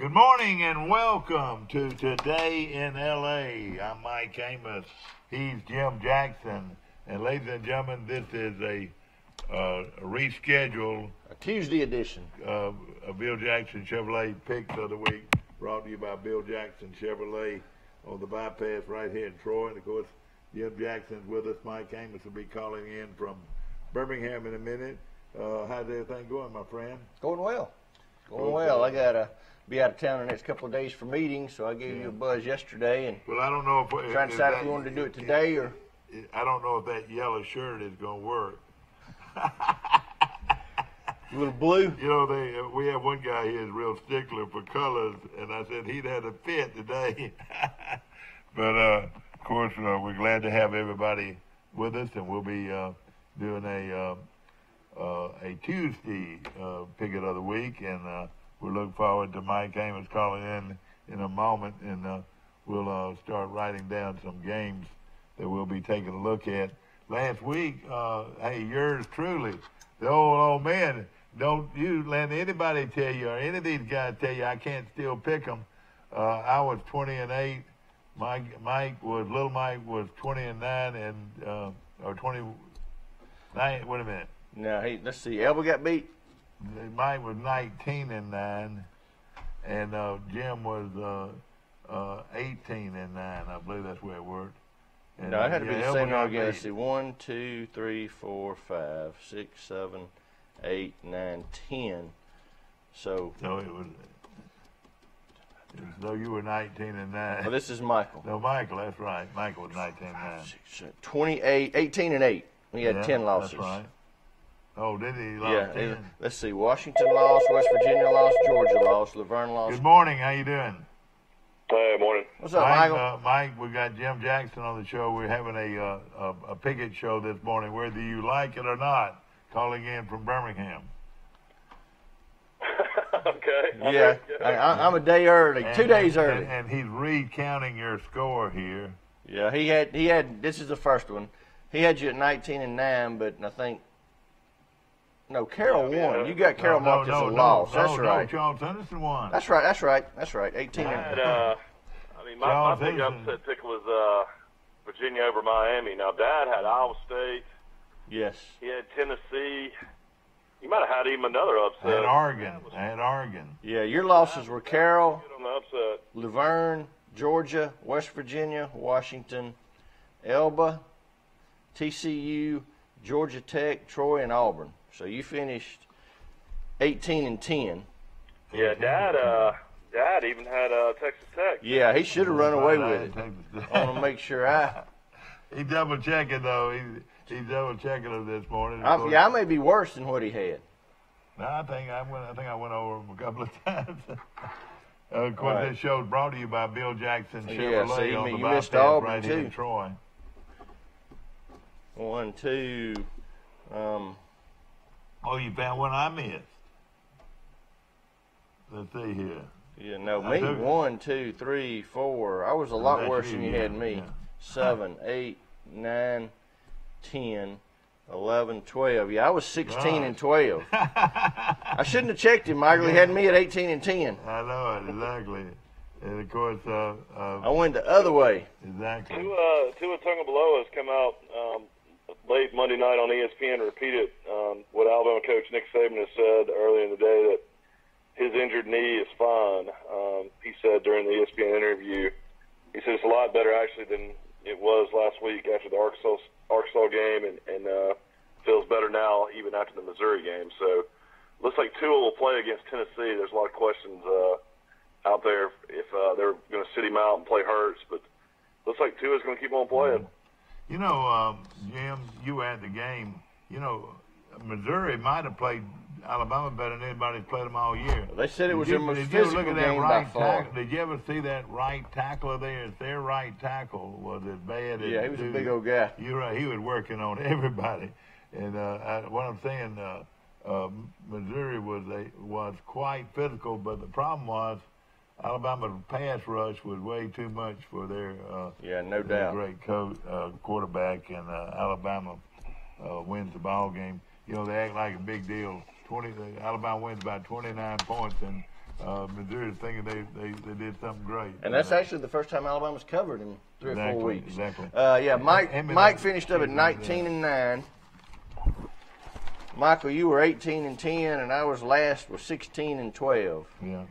Good morning and welcome to Today in LA. I'm Mike Amos. He's Jim Jackson. And ladies and gentlemen, this is a rescheduled Tuesday edition of Bill Jackson Chevrolet Picks of the Week, brought to you by Bill Jackson Chevrolet on the bypass right here in Troy. And of course, Jim Jackson's with us. Mike Amos will be calling in from Birmingham in a minute. How's everything going, my friend? going well. Going well. I got to be out of town the next couple of days for meetings, so I gave you a buzz yesterday and well, I don't know if trying to decide if you wanted to do it today or. I don't know if that yellow shirt is going to work. A little blue. You know, we have one guy here is real stickler for colors, and I said he'd had a fit today. But of course, we're glad to have everybody with us, and we'll be doing a Tuesday picket of the week, and we look forward to Mike Amos calling in a moment, and we'll start writing down some games that we'll be taking a look at. Last week, hey, yours truly, the old man, don't you let anybody tell you, or any of these guys tell you I can't still pick them. I was 20-8. Little Mike was 20-9, and or 29. Wait a minute. No, let's see. Elba got beat. Mike was 19-9, and Jim was 18-9. I believe that's where it worked. And, No, it had to be the same number again. Let's beat. see. 1, 2, 3, 4, 5, 6, 7, 8, 9, 10. So So it was though you were 19-9. well, this is Michael. No, Michael, that's right. Michael was 19-9. 28, 18-8. He had 10 losses. That's right. Oh, did he? He lost 10. Let's see. Washington lost, West Virginia lost, Georgia lost, Laverne lost. Good morning. How you doing? Hey, morning. What's up, Michael? Mike, we got Jim Jackson on the show. We're having a picket show this morning, whether you like it or not, calling in from Birmingham. Okay. Yeah, I'm a day early, 2 days early. And he's recounting your score here. Yeah, he had. This is the first one. He had you at 19-9, but I think Carroll won. You got Carroll marked as a loss. That's right. Charles Henderson won. That's right. 18. My big upset pick was Virginia over Miami. Now, Dad had Iowa State. Yes. He had Tennessee. He might have had even another upset. I had Oregon. Yeah, your losses were Carroll, Good on the upset. Laverne, Georgia, West Virginia, Washington, Elba, TCU, Georgia Tech, Troy, and Auburn. So you finished 18-10. Yeah, Dad even had Texas Tech. Yeah, he should have run away with it. I want to make sure He's double checking though. He's double checking it this morning. I may be worse than what he had. No, I think I went over him a couple of times. Of course, Right. This show is brought to you by Bill Jackson Yeah, Chevrolet see, on the you missed bypass Auburn, right here in too. Troy. 1, 2. Oh, you found one I missed. Let's see here. Yeah, no, I me. took it. 1, 2, 3, 4. I was a lot that's worse you, than you yeah, had me. yeah. 7, 8, 9, 10, 11, 12. Yeah, I was 16-12. I shouldn't have checked him, Michael. He had me at 18-10. I know it, exactly. And of course, I went the other way. exactly. Tua Tagovailoa has come out late Monday night on ESPN and repeated what Alabama coach Nick Saban has said earlier in the day, that his injured knee is fine. He said during the ESPN interview, he said it's a lot better actually than it was last week after the Arkansas game, and feels better now even after the Missouri game. So looks like Tua will play against Tennessee. There's a lot of questions out there if they're going to sit him out and play Hurts, but looks like Tua's going to keep on playing. You know, Jim, you were at the game. You know, Missouri might have played Alabama better than anybody's played them all year. They said it was their most Did you physical look at that game by right far. tackle? Did you ever see that right tackler there? Their right tackle was as bad as Yeah, he was a big old guy. You're right. He was working on everybody. And what I'm saying, Missouri was quite physical, but the problem was Alabama's pass rush was way too much for their no doubt. great coach, quarterback, and Alabama wins the ball game. You know, they act like a big deal. Alabama wins by 29 points, and Missouri's thinking they did something great. And that's actually the first time Alabama's covered in 3 or 4 weeks. Exactly. Yeah, Mike finished up at 19-9. Michael, you were 18-10, and I was last with 16-12. Yeah.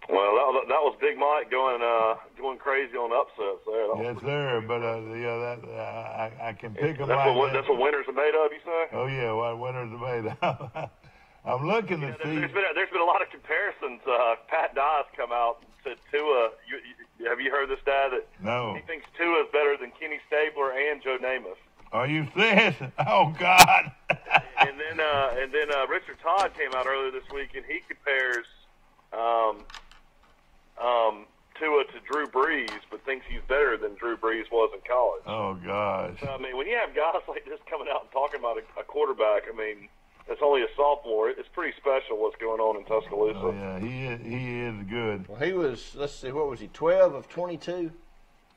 Well, that was Big Mike going crazy on upsets there. Yes, sir. But I can pick them that's like what, that. That's what winners are made of, you say? Oh yeah, what winners are made of. I'm looking to see. There's been a lot of comparisons. Pat Dye's come out and said Tua. Have you heard this, Dad? That No. he thinks Tua is better than Kenny Stabler and Joe Namath. Are you serious? Oh God. and then Richard Todd came out earlier this week and he compares Tua to Drew Brees, but thinks he's better than Drew Brees was in college. Oh gosh. So, I mean, when you have guys like this coming out and talking about a quarterback, I mean, that's only a sophomore. It's pretty special what's going on in Tuscaloosa. Oh yeah, he is good. Well, he was, let's see, what was he, 12 of 22?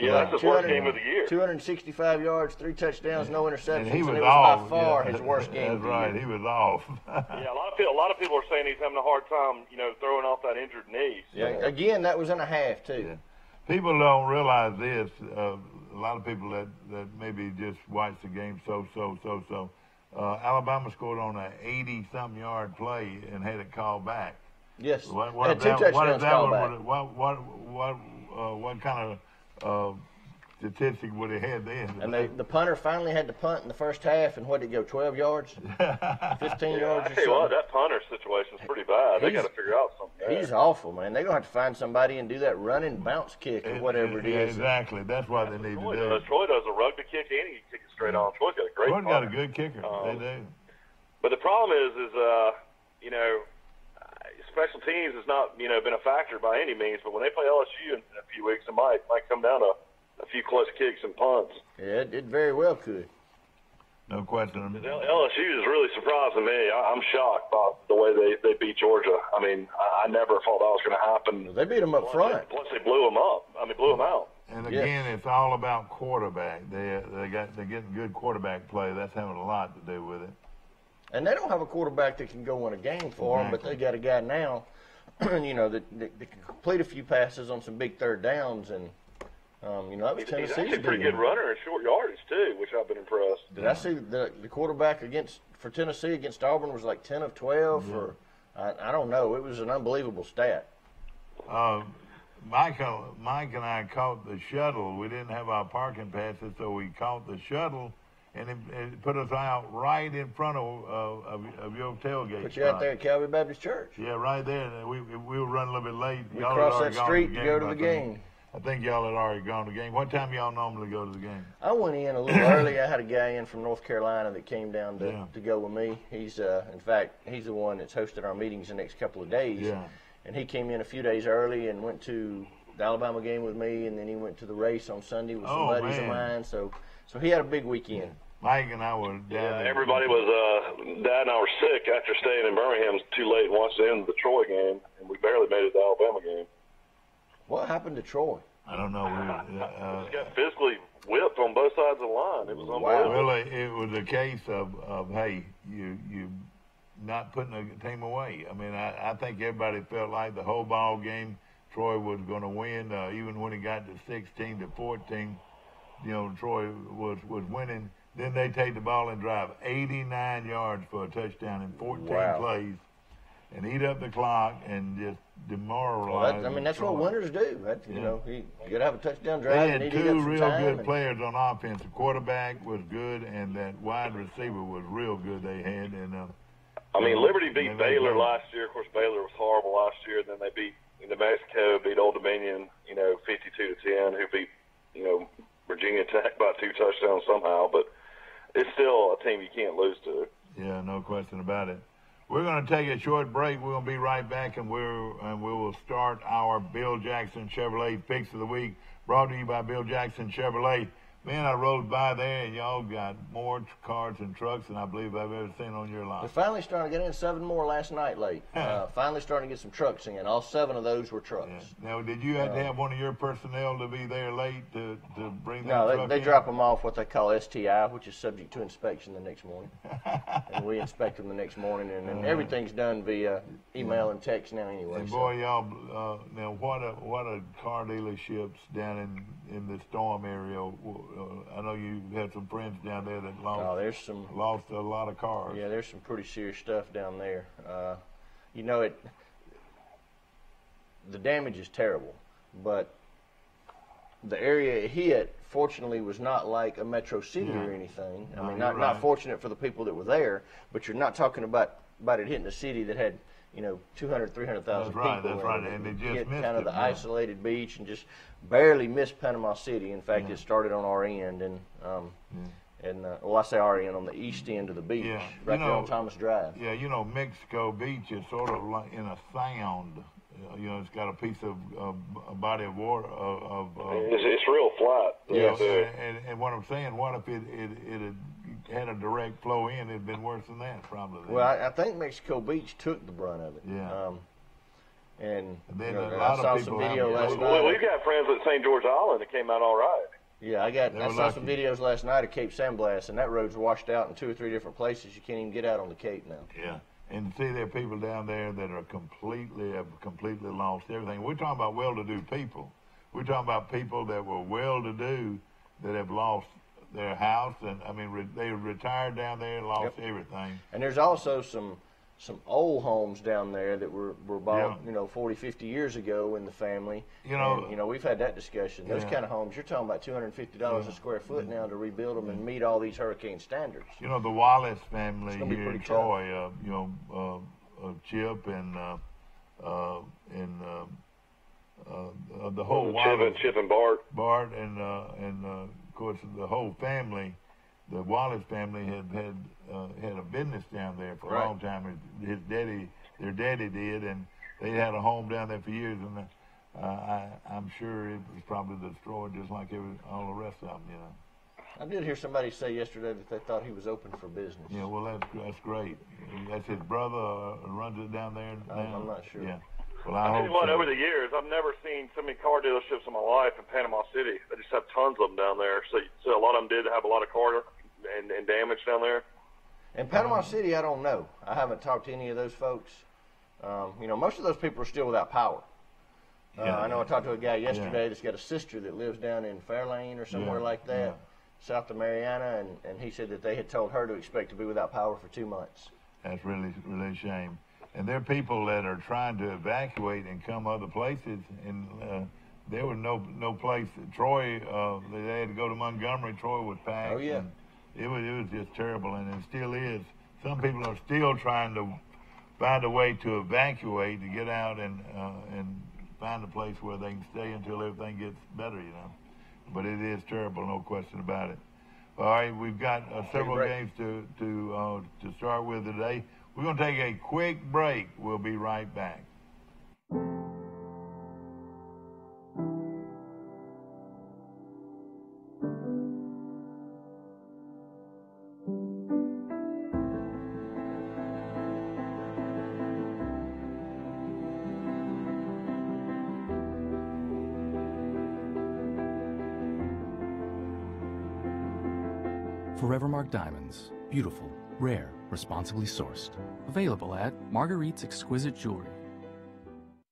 Yeah, that's his worst game of the year. 265 yards, 3 touchdowns, no interceptions. And he was and it off. was by far his worst game. That's right. He was off. Yeah, a lot of people are saying he's having a hard time, throwing off that injured knee. So. Yeah, again, that was in a half too. Yeah. People don't realize this. A lot of people that maybe just watch the game so. Alabama scored on an 80-something yard play and had it called back. Yes. What had 2 touchdowns called back. What kind of statistic would it have then? And the punter finally had to punt in the first half, and what did it go, 12 yards? 15 yards or I tell you something? what, that punter situation is pretty bad. They got to figure out something there. He's awful, man. They're going to have to find somebody and do that running bounce kick or whatever it is. Exactly. That's what they need to do. Troy does a rugby kick and he can kick it straight on. Troy's got a great Troy's got a good kicker. They do. But the problem is special teams has not, been a factor by any means. But when they play LSU in a few weeks, it might come down to a few clutch kicks and punts. Yeah, it very well could. No question. LSU is really surprising me. I'm shocked by the way they beat Georgia. I mean, I never thought that was going to happen. They beat them up front. Plus, they blew them up. Blew them out. And again, It's all about quarterback. They're getting good quarterback play. That's having a lot to do with it. And they don't have a quarterback that can go win a game for them, but they got a guy now, that can complete a few passes on some big third downs. And, that was Tennessee's He's actually a pretty good runner in short yardage, too, which I've been impressed. Did I see the quarterback for Tennessee against Auburn was like 10 of 12? Or I don't know. It was an unbelievable stat. Mike and I caught the shuttle. We didn't have our parking passes, so we caught the shuttle. And it put us out right in front of your tailgate. Put you out there at Calvary Baptist Church. Yeah, right there. And we were running a little bit late. We crossed that street to go to the game. I think y'all had already gone to the game. What time y'all normally go to the game? I went in a little early. I had a guy in from North Carolina that came down to go with me. He's in fact, he's the one that's hosted our meetings the next couple of days. Yeah. And he came in a few days early and went to the Alabama game with me, and then he went to the race on Sunday with some buddies of mine. So he had a big weekend. Mike and I were down there. Everybody was, Dad and I were sick after staying in Birmingham too late and watched the end of the Troy game, and we barely made it to the Alabama game. What happened to Troy? I don't know. Just got physically whipped on both sides of the line. It was unbelievable. Well, it was a case of hey, you not putting the team away. I mean, I think everybody felt like the whole ball game Troy was going to win, even when it got to 16-14. Troy was winning. Then they take the ball and drive 89 yards for a touchdown in 14 plays and eat up the clock and just demoralize. Well, that's what winners do. You got to have a touchdown drive. They had and two real good players on offense. The quarterback was good, and that wide receiver was real good they had. And Liberty beat Baylor last year. Of course, Baylor was horrible last year. Then they beat New Mexico, beat Old Dominion, 52-10, who beat, Virginia Tech by 2 touchdowns somehow. But it's still a team you can't lose to. Yeah, no question about it. We're going to take a short break. We're going to be right back, and we will start our Bill Jackson Chevrolet Picks of the Week, brought to you by Bill Jackson Chevrolet. Man, I rode by there, and y'all got more cars and trucks than I believe I've ever seen on your lot. They're finally starting to get in 7 more last night late. Finally starting to get some trucks in. All 7 of those were trucks. Yeah. Now, did you have to have one of your personnel to be there late to bring that No, truck they in? drop them off what they call STI, which is subject to inspection the next morning. And we inspect them the next morning, and everything's done via email and text now anyway. And boy, y'all, now what a car dealerships down in the Storm area. I know you had some friends down there that lost a lot of cars. Yeah, there's some pretty serious stuff down there. The damage is terrible, but the area it hit, fortunately, was not like a metro city or anything. I mean, not fortunate for the people that were there, but you're not talking about it hitting a city that had 200, 300,000 people. That's right. And it just hit missed kind of the isolated beach and just barely missed Panama City. In fact, it started on our end, and I say our end, on the east end of the beach, right there on Thomas Drive. Yeah, Mexico Beach is sort of like in a sound. It's got a piece of a body of water. It's real flat. Yes. And what I'm saying, what if it had a direct flow in? It'd been worse than that, probably. Well, I think Mexico Beach took the brunt of it. Yeah. And then I saw some video last night. Well, we've got friends at St. George Island that came out all right. Yeah, I saw some videos last night of Cape San Blas, and that road's washed out in 2 or 3 different places. You can't even get out on the Cape now. Yeah. And see, there are people down there that are completely lost everything. We're talking about well-to-do people. We're talking about people that were well-to-do that have lost their house, and they retired down there and lost everything. And there's also some old homes down there that were bought 40, 50 years ago in the family. We've had that discussion. Those kind of homes, you're talking about $250 a square foot now to rebuild them and meet all these hurricane standards. The Wallace family here in tough. Troy, Chip and the whole Wallace, Chip and Bart, and of course the whole family. The Wallace family had a business down there for a long time. Their daddy did, and they had a home down there for years. And I'm sure it was probably destroyed just like all the rest of them. I did hear somebody say yesterday that they thought he was open for business. Yeah, well, that's great. That's his brother runs it down there now. I'm not sure. Yeah. Well, I hope so. Over the years, I've never seen so many car dealerships in my life in Panama City. They just have tons of them down there. So a lot of them did have a lot of car and damage down there. In Panama City, I don't know. I haven't talked to any of those folks. Most of those people are still without power. I know I talked to a guy yesterday that's got a sister that lives down in Fairlane or somewhere like that, south of Mariana, and he said that they had told her to expect to be without power for 2 months. That's really, really a shame. And there are people that are trying to evacuate and come other places, and there was no place. Troy, they had to go to Montgomery. Troy was packed. Oh, yeah. It was just terrible, and it still is. Some people are still trying to find a way to evacuate, to get out and find a place where they can stay until everything gets better, But it is terrible, no question about it. All right, we've got several games to start with today. We're going to take a quick break. We'll be right back. Forevermark Diamonds. Beautiful, rare, responsibly sourced. Available at Marguerite's Exquisite Jewelry.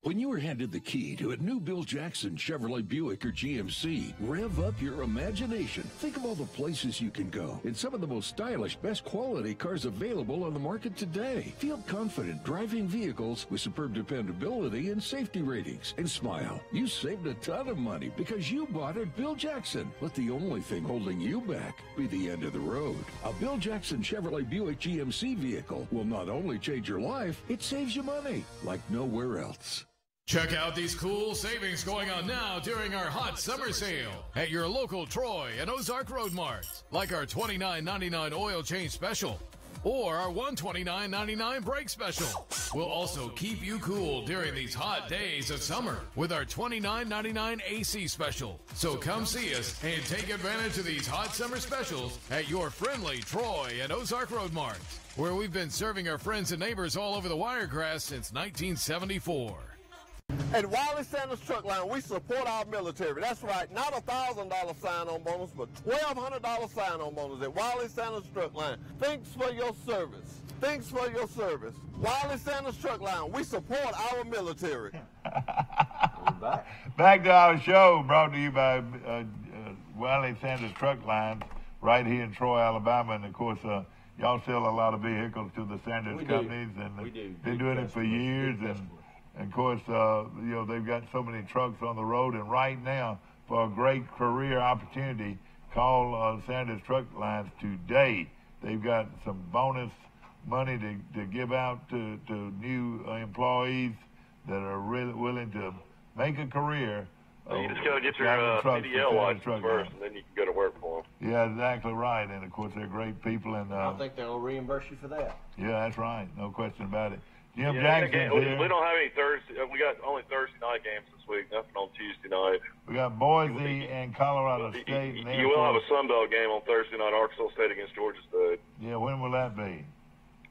When you are handed the key to a new Bill Jackson Chevrolet Buick or GMC, rev up your imagination. Think of all the places you can go in some of the most stylish, best quality cars available on the market today. Feel confident driving vehicles with superb dependability and safety ratings. And smile, you saved a ton of money because you bought at Bill Jackson. Let the only thing holding you back be the end of the road. A Bill Jackson Chevrolet Buick GMC vehicle will not only change your life, it saves you money like nowhere else. Check out these cool savings going on now during our hot summer sale at your local Troy and Ozark Road Marts, like our $29.99 oil change special. or our $129.99 break special. We'll also keep you cool during these hot days of summer with our $29.99 AC special. So come see us and take advantage of these hot summer specials at your friendly Troy and Ozark Road Mart, where we've been serving our friends and neighbors all over the Wiregrass since 1974. At Wiley Sanders Truck Line, we support our military. That's right, not a $1,000 sign-on bonus, but $1,200 sign-on bonus at Wiley Sanders Truck Line. Thanks for your service. Thanks for your service. Wiley Sanders Truck Line, we support our military. Back to our show, brought to you by Wiley Sanders Truck Line, right here in Troy, Alabama. And, of course, y'all sell a lot of vehicles to the Sanders companies. And we do. They're doing it for years. And, of course, they've got so many trucks on the road. And right now, for a great career opportunity, call Sanders Truck Lines today. They've got some bonus money to give out to new employees that are really willing to make a career. You just got to get your CDL license first, and then you can go to work for them. Yeah, exactly right. And, of course, they're great people. And I don't think they'll reimburse you for that. Yeah, that's right. No question about it. Jim Jackson's here. We don't have any Thursday. We got only Thursday night games this week. Nothing on Tuesday night. We got Boise and Colorado State. You will have a Sun Belt game on Thursday night. Arkansas State against Georgia State. Yeah, when will that be?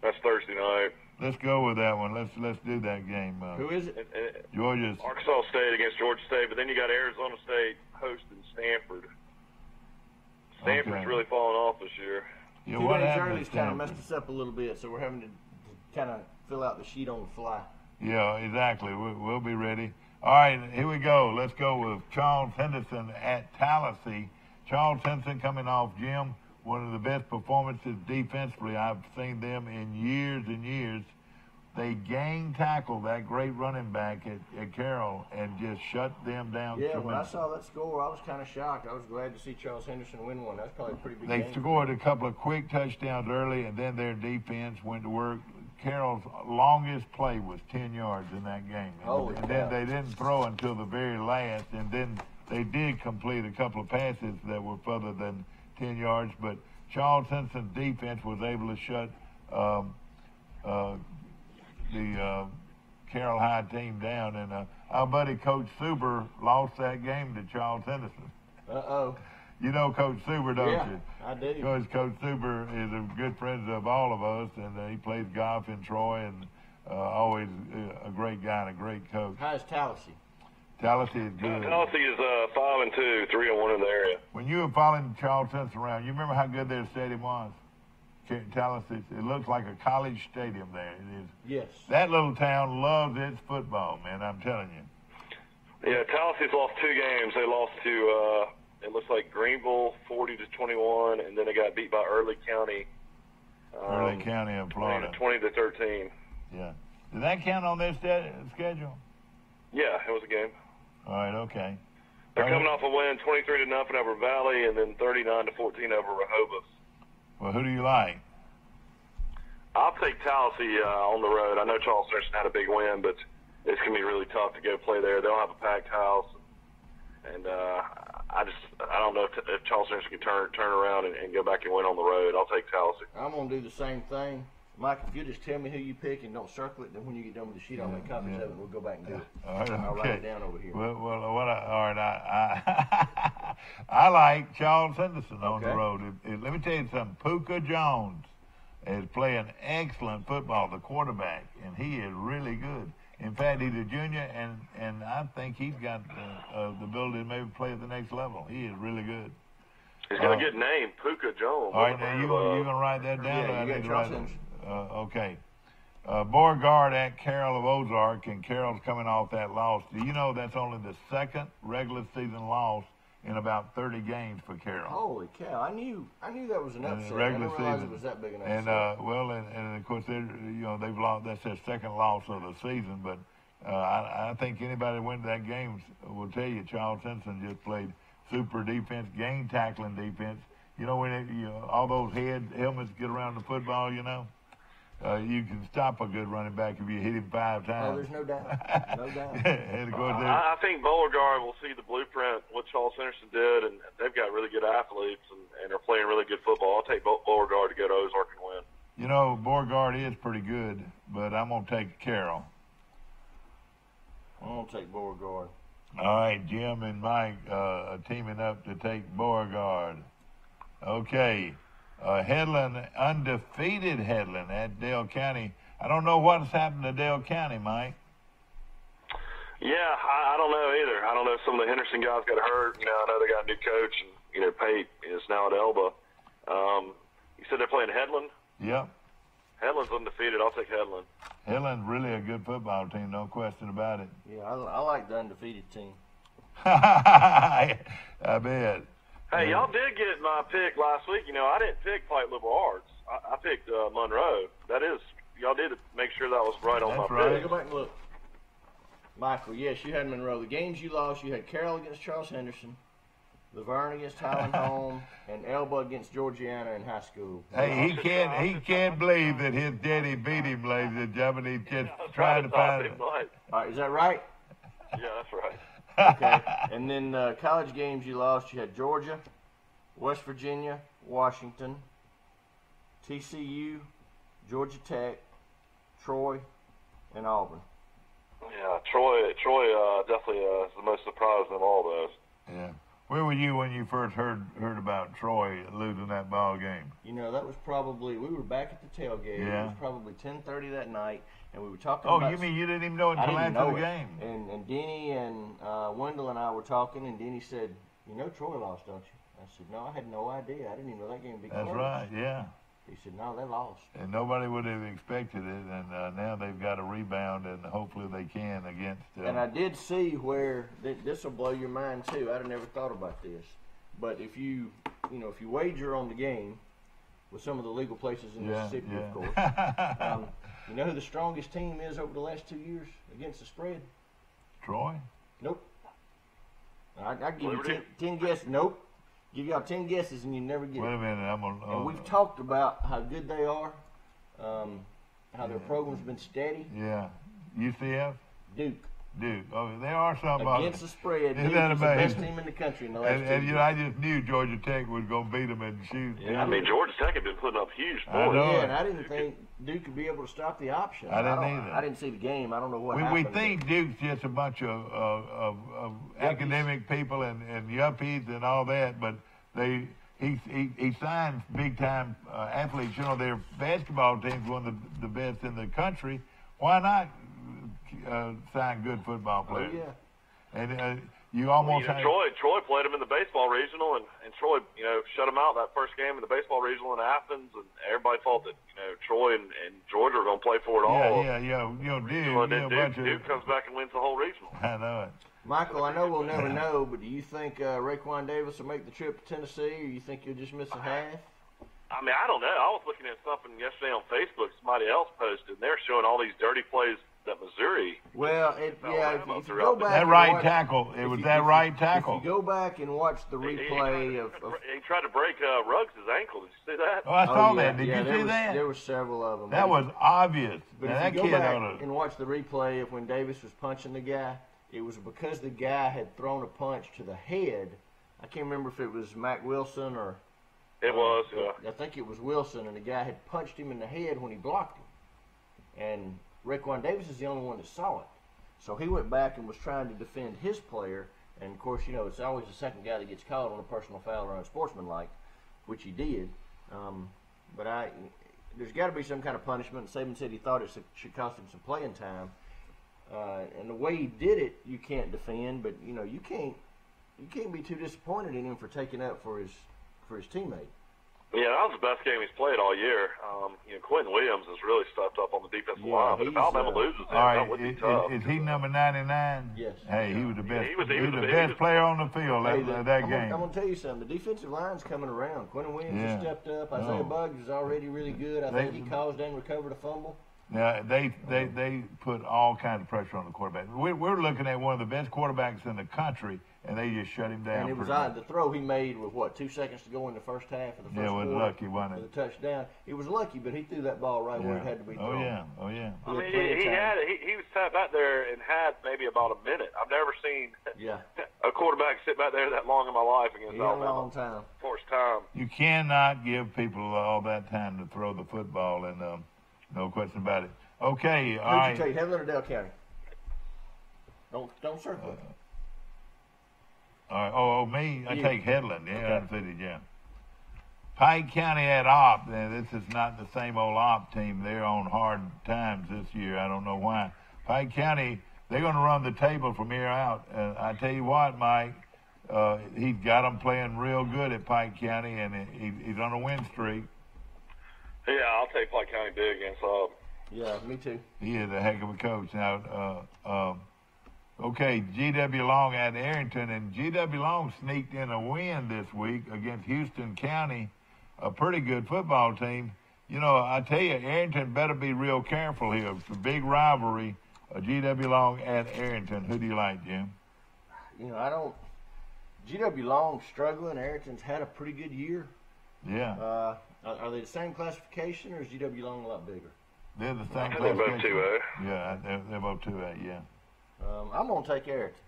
That's Thursday night. Let's go with that one. Let's do that game. Who is it? Georgia's Arkansas State against Georgia State. But then you got Arizona State hosting Stanford. Stanford's really fallen off this year. Yeah, 2 days early's kind of messed us up a little bit, so we're having to kind of fill out the sheet on the fly. Yeah, exactly. We'll be ready. All right, here we go. Let's go with Charles Henderson at Tallahassee. Charles Henderson coming off, Jim, one of the best performances defensively I've seen them in years and years. They gang tackled that great running back at Carroll and just shut them down. Yeah, when I saw that score, I was kind of shocked. I was glad to see Charles Henderson win one. That's probably a pretty big game. They scored a couple of quick touchdowns early, and then their defense went to work. Carroll's longest play was 10 yards in that game. And then they didn't throw until the very last, and then they did complete a couple of passes that were further than 10 yards. But Charles Henson's defense was able to shut the Carroll High team down. And our buddy Coach Suber lost that game to Charles Henderson. Uh-oh. You know Coach Suber, don't you? I do. Because Coach Suber is a good friend of all of us, and he plays golf in Troy, and always a great guy and a great coach. How's Tallahassee? Tallahassee is good. Tallahassee is 5-2, 3-1 in the area. When you were following Charles Henderson around, you remember how good their stadium was? Tallahassee, it looks like a college stadium there. It is. Yes. That little town loves its football, man, I'm telling you. Yeah, Tallahassee's lost 2 games. They lost to... it looks like Greenville 40-21, and then they got beat by Early County. Early County in Florida. 20-13. Yeah. Did that count on their schedule? Yeah, it was a game. All right. Okay. They're coming off a win, 23-0 over Valley, and then 39-14 over Rehoboth. Well, who do you like? I'll take Tallahassee on the road. I know Charles Henderson had a big win, but it's going to be really tough to go play there. They'll have a packed house, and I don't know if Charles Henderson can turn around and go back and win on the road. I'll take Tallahassee. I'm going to do the same thing. Mike, if you just tell me who you pick and don't circle it, then when you get done with the sheet, I'll make copies of it and we'll go back and do it. All right, I'll write it down over here. Well, all right. I like Charles Henderson on the road. Let me tell you something. Puka Jones is playing excellent football, the quarterback, and he is really good. In fact, he's a junior, and I think he's got the ability to maybe play at the next level. He is really good. He's going to get named Puka Jones. All right, now you're going to write that down? Yeah, you got Charles Henderson. Okay. Beauregard at Carroll of Ozark, and Carroll's coming off that loss. Do you know that's only the second regular season loss in about 30 games for Carroll? Holy cow! I knew that was an upset. I didn't realize it was that big an upset. And and of course they've lost. That's their second loss of the season. But I think anybody that went to that game will tell you Charles Henderson just played super defense, game tackling defense. You know when all those helmets get around the football, you can stop a good running back if you hit him 5 times. Oh, there's no doubt. No doubt. And of course, I think Beauregard will see the blueprint, what Charles Henderson did, and they've got really good athletes, and they're playing really good football. I'll take Beauregard to go to Ozark and win. You know, Beauregard is pretty good, but I'm going to take Carroll. I'm going to take Beauregard. All right, Jim and Mike are teaming up to take Beauregard. Okay. Headland, undefeated Headland at Dale County. I don't know what's happened to Dale County, Mike. Yeah, I don't know either. I don't know if some of the Henderson guys got hurt. You know, I know they got a new coach, and, you know, Pate is now at Elba. You said they're playing Headland? Yep. Headland's undefeated. I'll take Headland. Headland's really a good football team, no question about it. Yeah, I like the undefeated team. I bet. Hey, y'all did get my pick last week. You know, I didn't pick Pike Liberal Arts. I picked Monroe. That is, y'all did make sure that was right on That's my right. pick. Go back and look. Michael, yes, you had Monroe. The games you lost, you had Carroll against Charles Henderson, Laverne against Highland Home, and Elba against Georgiana in high school. Hey, he can't believe that his daddy beat him, ladies and gentlemen. He's just trying to find it. All right, is that right? Yeah, that's right. Okay. And then college games you lost, you had Georgia, West Virginia, Washington, TCU, Georgia Tech, Troy, and Auburn. Yeah, Troy definitely is the most surprising of all those. Yeah. Where were you when you first heard about Troy losing that ball game? You know, that was probably, we were back at the tailgate. Yeah. It was probably 10:30 that night, and we were talking Oh, about... you mean you didn't even know it I until didn't after know the it. game? And Denny and Wendell and I were talking, and Denny said, you know Troy lost, don't you? I said, no, I had no idea. I didn't even know that game would be close. That's right, yeah. He said, no, they lost. And nobody would have expected it, and now they've got a rebound, and hopefully they can against... And I did see where, this will blow your mind too, I'd have never thought about this. But if you wager on the game, with some of the legal places in Mississippi, of course, you know who the strongest team is over the last 2 years against the spread? Troy? Nope. I give you 10 guesses. Nope. Give y'all 10 guesses and you never get it. Wait a minute, And we've talked about how good they are, how their program's been steady. Yeah. UCF? Duke. Oh, they are somebody. Against the spread, Isn't Duke that is the amazing? best team in the country in the last 2 And years. you know, I just knew Georgia Tech was going to beat them in shoot. Yeah. I mean, Georgia Tech had been putting up huge I points. know. Yeah, and I didn't think Duke could be able to stop the option. I didn't either. I didn't see the game. I don't know what We happened. think Duke's just a bunch of academic people and yuppies and all that, but he signs big time athletes. You know, their basketball team's one of the best in the country. Why not sign good football players? Oh, yeah. And you almost Well, Troy played them in the baseball regional, and Troy, you know, shut them out that first game in the baseball regional in Athens, and everybody thought that, you know, Troy and Georgia were going to play for it all. Yeah. You know, Duke comes back and wins the whole regional. I know it. Michael, I know we'll never know, but do you think Raekwon Davis will make the trip to Tennessee, or you think he'll just miss a half? I mean, I don't know. I was looking at something yesterday on Facebook somebody else posted, and they're showing all these dirty plays that Missouri. Well, if you go back That and right watch, tackle. It was that if right tackle. If you go back and watch the replay of he tried to break Ruggs' ankle. Did you see that? Oh, I saw yeah, that. Did you see that? There were several of them. That was obvious. But Now, if that you go kid back ought to. and watch the replay of when Davis was punching the guy, it was because the guy had thrown a punch to the head. I can't remember if it was Mac Wilson or... It was, yeah. I think it was Wilson, and the guy had punched him in the head when he blocked him. And Raekwon Davis is the only one that saw it. So he went back and was trying to defend his player. And, of course, you know, it's always the second guy that gets called on a personal foul or unsportsmanlike, which he did. But there's got to be some kind of punishment. Saban said he thought it should cost him some playing time. And the way he did it, you can't defend. But, you know, you can't be too disappointed in him for taking up for his teammate. Yeah, that was the best game he's played all year. You know, Quentin Williams has really stepped up on the defensive line. But if Alabama loses him, that would be tough. Is he number 99? Yes. Hey, he was the best. He was the best player on the field that game. I'm going to tell you something. The defensive line's coming around. Quentin Williams has stepped up. Isaiah Buggs is already really good. I think he caused and recovered a fumble. Now, they put all kinds of pressure on the quarterback. We're looking at one of the best quarterbacks in the country, and they just shut him down. And it was the throw he made with, 2 seconds to go in the first half of the first quarter. Yeah, it was lucky, wasn't it? With a touchdown. It was lucky, but he threw that ball right where it had to be thrown. Oh, yeah. I mean, he was sat back there and had maybe about a minute. I've never seen a quarterback sit back there that long in my life against Alabama. A long time. Of course, time. You cannot give people all that time to throw the football, and no question about it. Okay, all right. Who'd you take, Headland or Dale County? Don't circle it. All right. Oh, me? I You. take Headland. Yeah, Okay. Undefeated, yeah. Pike County at Opp. Now, this is not the same old Opp team. They're on hard times this year. I don't know why. Pike County, they're going to run the table from here out. I tell you what, Mike, he's got them playing real good at Pike County, and he's on a win streak. Yeah, I'll take Pike County big against Opp. Yeah, me too. He is a heck of a coach. Now, okay, G.W. Long at Arrington, and G.W. Long sneaked in a win this week against Houston County, a pretty good football team. You know, I tell you, Arrington better be real careful here. It's a big rivalry, G.W. Long at Arrington. Who do you like, Jim? You know, G.W. Long struggling. Arrington's had a pretty good year. Yeah. Are they the same classification, or is G.W. Long a lot bigger? They're the same They're both classification. 2A. Yeah, they're both 2A, yeah. I'm going to take Arrington.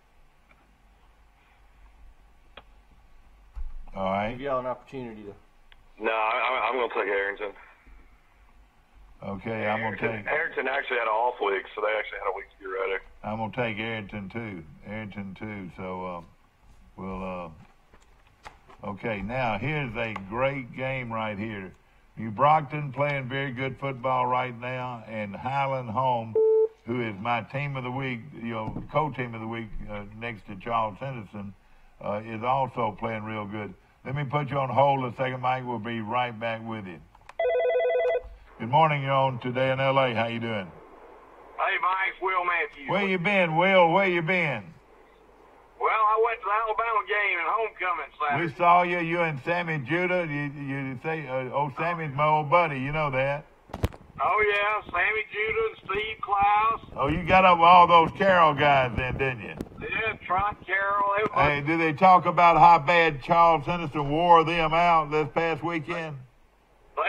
All right. Give y'all an opportunity to. No, I'm going to take Arrington. Okay, I'm going to take... Arrington actually had an off week, so they actually had a week to get ready. I'm going to take Arrington, too. So, we'll... Okay, now, here's a great game right here. New Brockton playing very good football right now, and Highland Home, who is my team of the week, co-team of the week next to Charles Henderson, is also playing real good. Let me put you on hold a second, Mike. We'll be right back with you. Good morning, you're on Today in L.A. How you doing? Hey, Mike, Will Matthews. Where you been, Will? Where you been? Well, I went to the Alabama game and homecoming Saturday. We saw you and Sammy Judah. You say, Sammy's my old buddy. You know that. Oh, yeah, Sammy Judah and Steve Klaus. Oh, you got up with all those Carroll guys then, didn't you? Yeah, Trot Carroll. Everybody. Hey, did they talk about how bad Charles Henderson wore them out this past weekend? They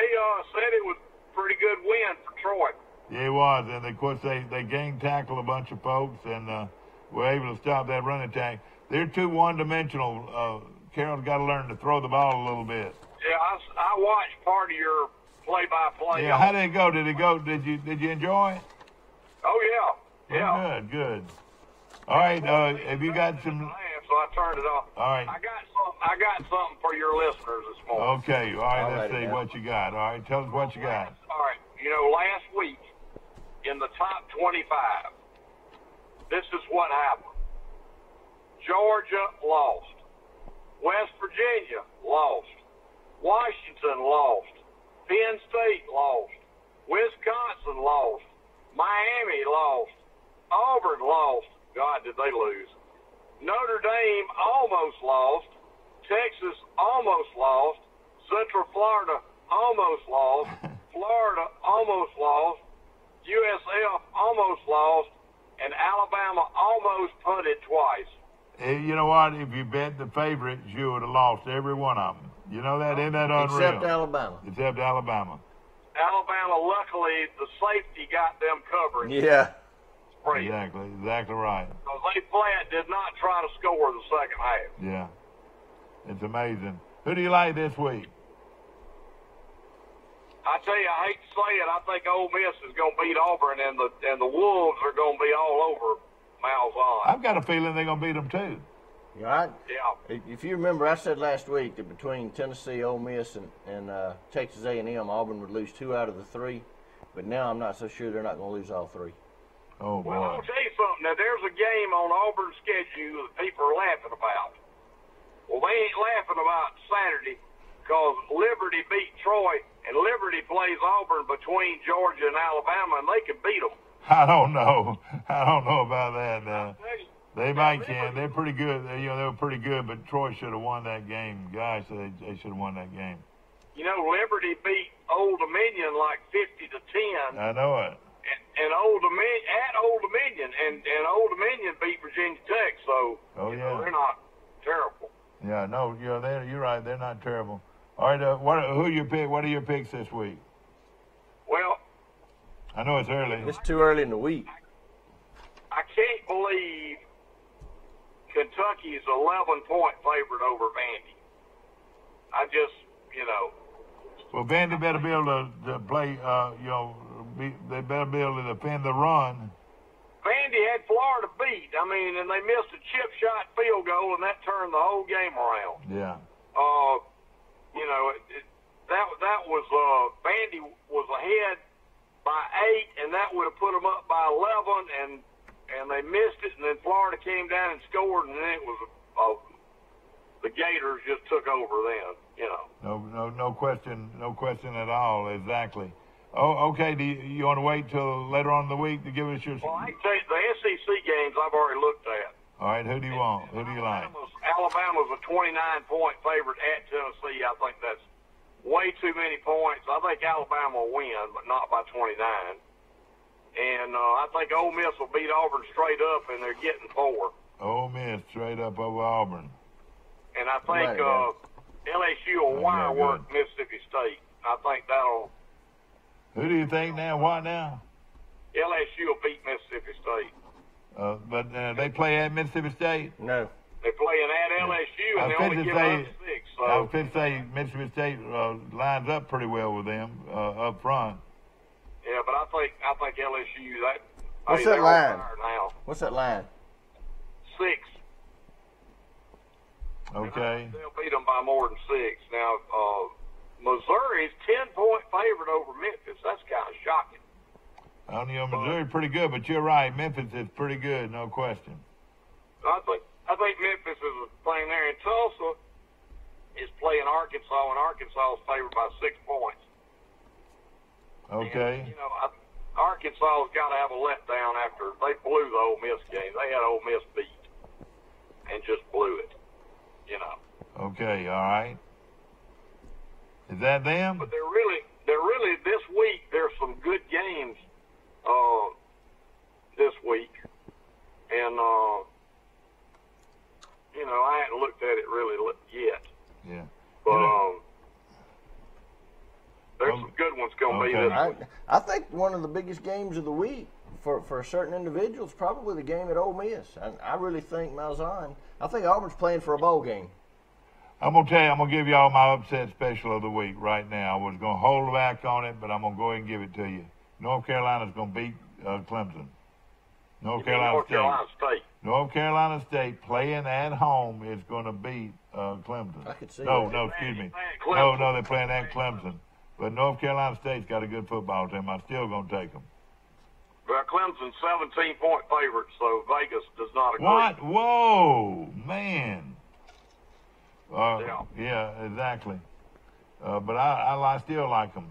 said it was a pretty good win for Troy. Yeah, it was. And, of course, they gang tackled a bunch of folks and were able to stop that run attack. They're too one-dimensional. Carroll's got to learn to throw the ball a little bit. Yeah, I watched part of your play-by-play. Yeah, how did it go? Did you enjoy it? Oh, yeah. Yeah. Oh, good. All right, have you got some... So I turned it off. All right. I got something for your listeners this morning. Okay, all right, let's see what you got. All right, tell us what you got. All right, you know, last week in the top 25, this is what happened. Georgia lost. West Virginia lost. Washington lost. Penn State lost. Wisconsin lost. Miami lost. Auburn lost. God, did they lose. Notre Dame almost lost. Texas almost lost. Central Florida almost lost. Florida almost lost. USF almost lost. And Alabama almost punted twice. You know what? If you bet the favorites, you would have lost every one of them. You know that? Isn't that unreal? Except Alabama. Except Alabama. Alabama, luckily, the safety got them covering. Yeah. Exactly right. Because they flat did not try to score the second half. Yeah. It's amazing. Who do you like this week? I tell you, I hate to say it, I think Ole Miss is going to beat Auburn, and the Wolves are going to be all over Malzahn. I've got a feeling they're going to beat them too. Right? Yeah. If you remember, I said last week that between Tennessee, Ole Miss, and Texas A&M, Auburn would lose 2 out of the 3. But now I'm not so sure they're not going to lose all 3. Oh, boy. Well, I'll tell you something. Now, there's a game on Auburn's schedule that people are laughing about. Well, they ain't laughing about Saturday because Liberty beat Troy, and Liberty plays Auburn between Georgia and Alabama, and they can beat them. I don't know about that. They might can. They're pretty good. They were pretty good, but Troy should have won that game. Gosh, they should have won that game. You know, Liberty beat Old Dominion like 50-10. I know it. And Old Dominion, and Old Dominion beat Virginia Tech, so they're not terrible. Yeah, no, you're right. They're not terrible. All right, who you pick? What are your picks this week? Well, I know it's early. It's too early in the week. I can't believe Kentucky's 11-point favorite over Vandy. I just, you know. Well, Vandy better be able to play, they better be able to defend the run. Vandy had Florida beat. I mean, and they missed a chip shot field goal, and that turned the whole game around. Yeah. You know, that was Vandy was ahead by 8, and that would have put them up by 11, and they missed it, and then Florida came down and scored, and then it was the Gators just took over then. You know. No question at all. Exactly. Oh, okay. Do you want to wait till later on in the week to give us your? Well, I can tell you the SEC games I've already looked at. All right. Who do you want? Who do you like? Alabama's a 29-point favorite at Tennessee. I think that's way too many points. I think Alabama will win, but not by 29. And I think Ole Miss will beat Auburn straight up, and they're getting 4. Ole Miss straight up over Auburn. And I think LSU will wire work Mississippi State. I think that'll. Who do you think now? What now? LSU will beat Mississippi State. But they play at Mississippi State? No. They're playing at LSU, and they only give up 6. So. I was going to say Mississippi State lines up pretty well with them up front. Yeah, but I think LSU. What's that line? Now. What's that line? 6. Okay. They'll beat them by more than 6. Now, Missouri's 10-point favorite over Memphis. That's kind of shocking. Missouri's pretty good, but you're right. Memphis is pretty good, no question. I think Memphis is playing there, and Tulsa is playing Arkansas, and Arkansas is favored by 6 points. Okay. And, you know, Arkansas's got to have a letdown after they blew the Ole Miss game. They had Ole Miss beat and just blew it. You know. Okay, all right. Is that them? But they're really this week. There's some good games this week, and you know, I hadn't looked at it really yet. Yeah. But there's some good ones going to be this week. I think one of the biggest games of the week for certain individuals probably the game at Ole Miss. I really think Malzahn. I think Auburn's playing for a bowl game. I'm going to tell you, I'm going to give you all my upset special of the week right now. I was going to hold back on it, but I'm going to go ahead and give it to you. North Carolina's going to beat Clemson. North Carolina State. North Carolina State playing at home is going to beat Clemson. I could see No, excuse me. No, they're playing at Clemson. But North Carolina State's got a good football team. I'm still going to take them. Well, Clemson's 17-point favorite, so Vegas does not agree. What? Whoa, man. Yeah, exactly. But I still like them.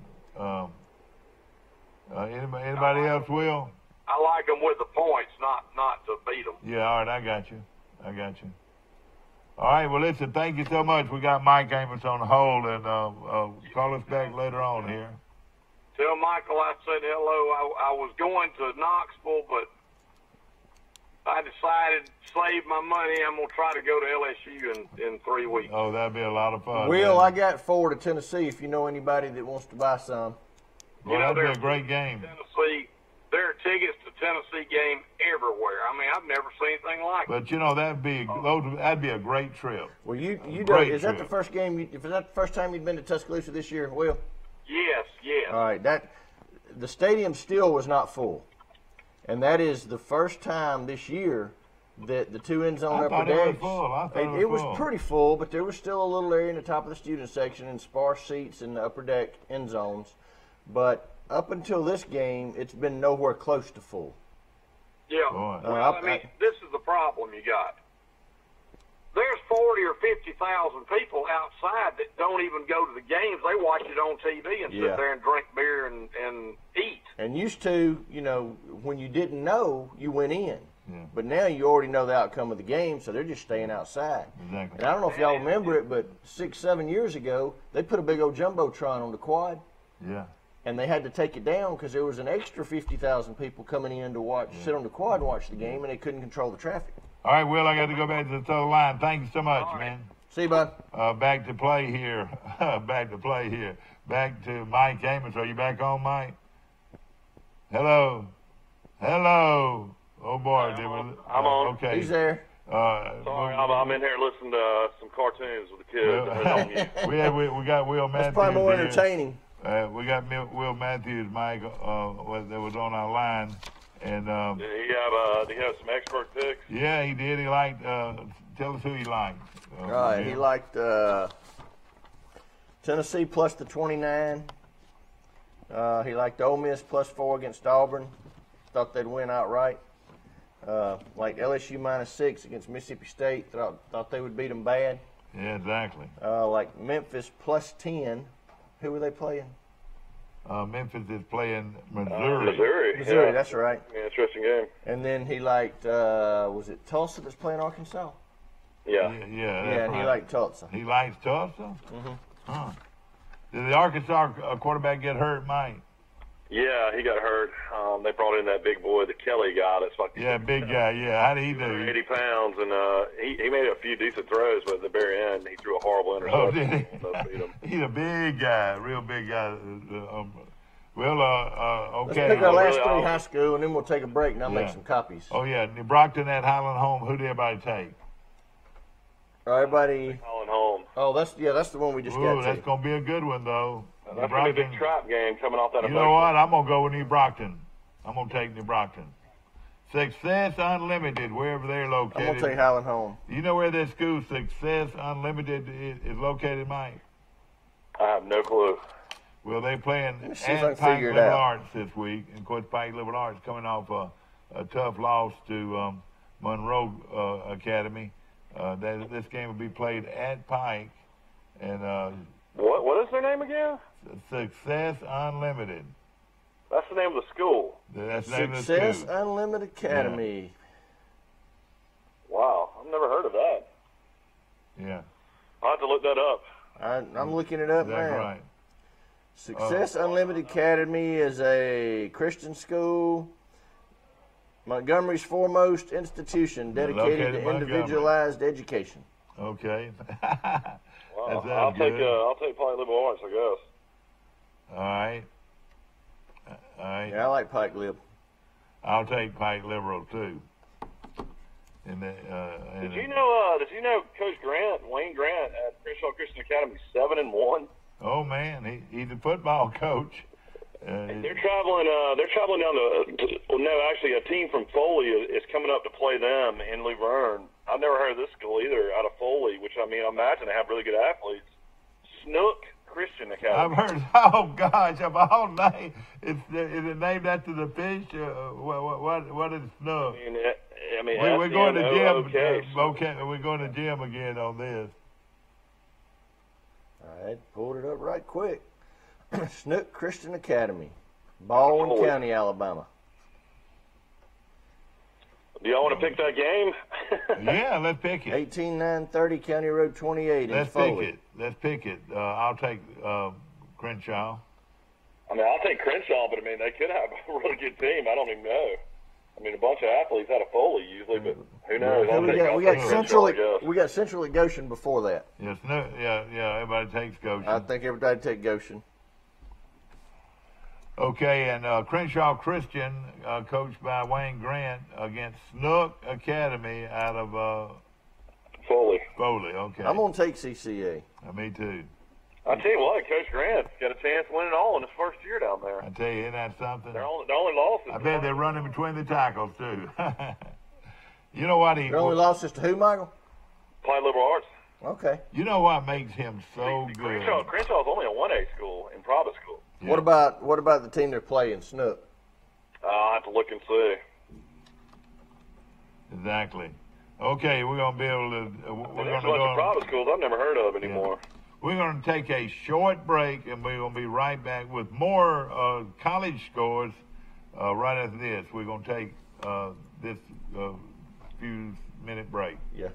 Anybody else will? I like them with the points, not to beat them. Yeah, all right, I got you. All right, well, listen, thank you so much. We got Mike Amos on hold, and call us back later on here. Tell Michael I said hello. I was going to Knoxville, but I decided to save my money. I'm going to try to go to LSU in 3 weeks. Oh, that'd be a lot of fun. Will, I got 4 to Tennessee if you know anybody that wants to buy some. Well, that'd be a great game. Tennessee, there are tickets to Tennessee game everywhere. I mean, I've never seen anything like it. But, you know, that'd be a great trip. Well, is that the first game? Is that the first time you'd been to Tuscaloosa this year, Will? Yes. All right, the stadium still was not full, and that is the first time this year that the 2 end zone upper decks. It was pretty full, but there was still a little area in the top of the student section and sparse seats in the upper deck end zones. But up until this game, it's been nowhere close to full. Yeah. I mean, this is the problem you got. There's 40 or 50,000 people outside that don't even go to the games. They watch it on TV and sit there and drink beer and eat. And used to, you know, when you didn't know, you went in. Yeah. But now you already know the outcome of the game, so they're just staying outside. Exactly. And I don't know if y'all remember it, but 6-7 years ago, they put a big old jumbotron on the quad. Yeah. And they had to take it down because there was an extra 50,000 people coming in to sit on the quad and watch the game, and they couldn't control the traffic. All right, Will, I got to go back to the other line. Thank you so much, man. See you, bud. Back to play here. Back to Mike Amos. Are you back on, Mike? Hello. Oh, boy. I'm on. Okay. He's there. Sorry, I'm in here listening to some cartoons with the kids. we got Will Matthews. That's probably more here. entertaining. We got Will Matthews, Mike, that was on our line, and did he have some expert picks? Yeah, he did. He liked. Tell us who he liked. Right, he liked Tennessee plus the 29. He liked Ole Miss plus 4 against Auburn. Thought they'd win outright. Like LSU minus 6 against Mississippi State. Thought they would beat them bad. Yeah, exactly. Like Memphis plus 10. Who were they playing? Memphis is playing Missouri. Missouri, yeah. That's right. Yeah, interesting game. And then he liked, was it Tulsa that's playing Arkansas? Yeah. Yeah, and he liked Tulsa. He likes Tulsa? Mm-hmm. Huh. Did the Arkansas quarterback get hurt, Mike? Yeah, he got hurt. They brought in that big boy, the Kelly guy. That's like big guy. Yeah, how did he do? 80 pounds, and he made a few decent throws, but at the very end, he threw a horrible interception. Oh, did he? He's a big guy, real big guy. Okay. Let's pick our last 3 high school, and then we'll take a break, and I'll make some copies. Oh, yeah. New Brockton at Highland Home. Who did everybody take? Everybody. Highland Home. Oh, that's the one we just got to. That's going to be a good one, though. That's going to be a big trap game coming off that. You know what? I'm going to go with New Brockton. I'm going to take New Brockton. Success Unlimited, wherever they're located. I'm going to take Highland Home. You know where that school, Success Unlimited, is located, Mike? I have no clue. Well, they're playing at Pike Liberal Arts this week. And, of course, Pike Liberal Arts coming off a tough loss to Monroe Academy. This game will be played at Pike. And what is their name again? Success Unlimited. That's the name of the school. That's the name of the Success school. Unlimited Academy. Yeah. Wow, I've never heard of that. Yeah. I'll have to look that up. I'm looking it up That's now. right. Success Unlimited Academy is a Christian school, Montgomery's foremost institution dedicated to individualized education. Okay. Well, I'll take Pike Liberal Arts, I guess. All right. Yeah, I like Pike Lib. I'll take Pike Liberal too. Did you know Coach Grant, Wayne Grant at Crenshaw Christian Academy, 7-1? Oh man, he's a football coach. They're traveling down actually a team from Foley is coming up to play them in Luverne. I've never heard of this school either, out of Foley, which I imagine they have really good athletes. Snook Christian Academy. I've heard. Oh gosh, of all names, is it named after the fish? What is Snook? We're going to gym. Okay, we're going to gym again on this. I pulled it up right quick. Snook Christian Academy, Baldwin County, Alabama. Do y'all want to pick that game? Yeah, let's pick it. 18930 County Road 28 in Foley. Let's pick it. I'll take Crenshaw. I'll take Crenshaw, but they could have a really good team. I don't even know. A bunch of athletes out of Foley usually, but who knows? We got Central at Goshen before that. Yes, everybody takes Goshen. I think everybody take Goshen. Okay, and Crenshaw Christian, coached by Wayne Grant, against Snook Academy out of Foley. Okay. I'm going to take CCA. Me too. I tell you what, Coach Grant's got a chance of winning all in his first year down there. I tell you, isn't that something? The only loss is I bet they're running between the tackles too. You know what? Their only loss is to who, Michael? Pike Liberal Arts. Okay. You know what makes him so good? Crenshaw's only a 1A school in private school. Yeah. What about the team they're playing, Snook? I'll have to look and see. Exactly. Okay, we're going to be able to. We're going to go. Private schools I've never heard of anymore. Yeah. We're going to take a short break, and we're going to be right back with more college scores right after this. We're going to take this few-minute break. Yeah.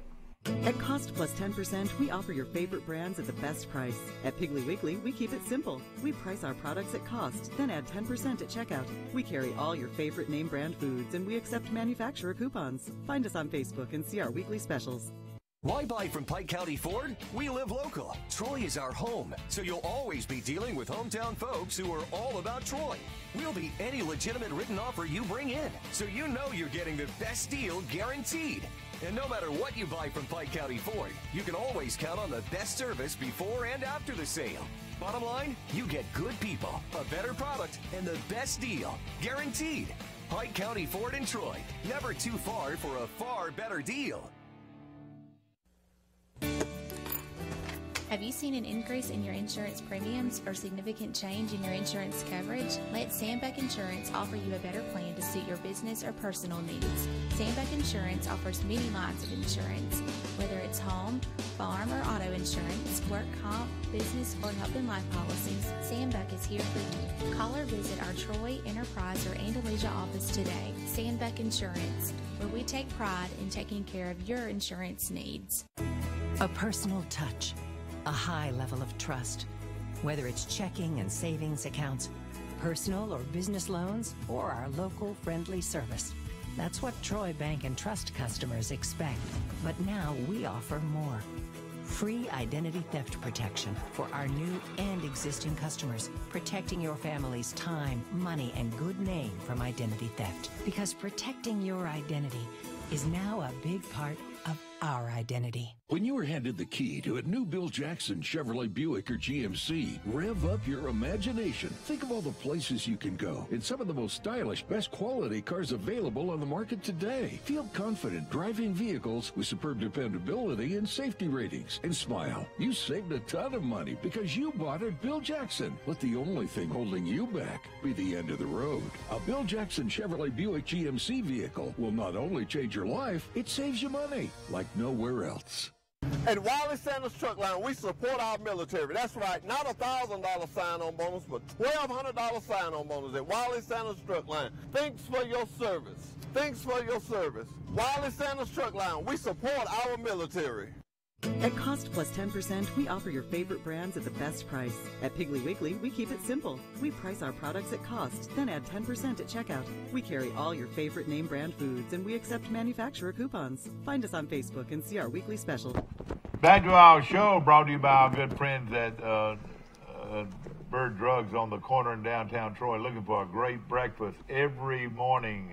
At Cost Plus 10%, we offer your favorite brands at the best price. At Piggly Wiggly, we keep it simple. We price our products at cost, then add 10% at checkout. We carry all your favorite name brand foods, and we accept manufacturer coupons. Find us on Facebook and see our weekly specials. Why buy from Pike County Ford? We live local. Troy is our home, so you'll always be dealing with hometown folks who are all about Troy. We'll beat any legitimate written offer you bring in, so you know you're getting the best deal guaranteed. And no matter what you buy from Pike County Ford, you can always count on the best service before and after the sale. Bottom line, you get good people, a better product, and the best deal. Guaranteed. Pike County Ford in Troy. Never too far for a far better deal. Have you seen an increase in your insurance premiums or significant change in your insurance coverage? Let Sandbeck Insurance offer you a better plan to suit your business or personal needs. Sandbeck Insurance offers many lines of insurance, whether it's home, farm, or auto insurance, work comp, business, or health and life policies. Sandbeck is here for you. Call or visit our Troy, Enterprise, or Andalusia office today. Sandbeck Insurance, where we take pride in taking care of your insurance needs. A personal touch. A high level of trust. Whether it's checking and savings accounts, personal or business loans, or our local friendly service. That's what Troy Bank and Trust customers expect. But now we offer more. Free identity theft protection for our new and existing customers, protecting your family's time, money, and good name from identity theft. Because protecting your identity is now a big part of our identity. When you are handed the key to a new Bill Jackson Chevrolet Buick or GMC, rev up your imagination. Think of all the places you can go in some of the most stylish, best quality cars available on the market today. Feel confident driving vehicles with superb dependability and safety ratings. And smile, you saved a ton of money because you bought at Bill Jackson. Let the only thing holding you back be the end of the road. A Bill Jackson Chevrolet Buick GMC vehicle will not only change your life, it saves you money like nowhere else. At Wiley Sanders Truck Line, we support our military. That's right, not a $1,000 sign-on bonus, but $1,200 sign-on bonus at Wiley Sanders Truck Line. Thanks for your service. Thanks for your service. Wiley Sanders Truck Line, we support our military. At Cost Plus 10%, we offer your favorite brands at the best price. At Piggly Wiggly, we keep it simple. We price our products at cost, then add 10% at checkout. We carry all your favorite name brand foods, and we accept manufacturer coupons. Find us on Facebook and see our weekly special. Back to our show, brought to you by our good friends at Bird Drugs on the corner in downtown Troy, looking for a great breakfast every morning,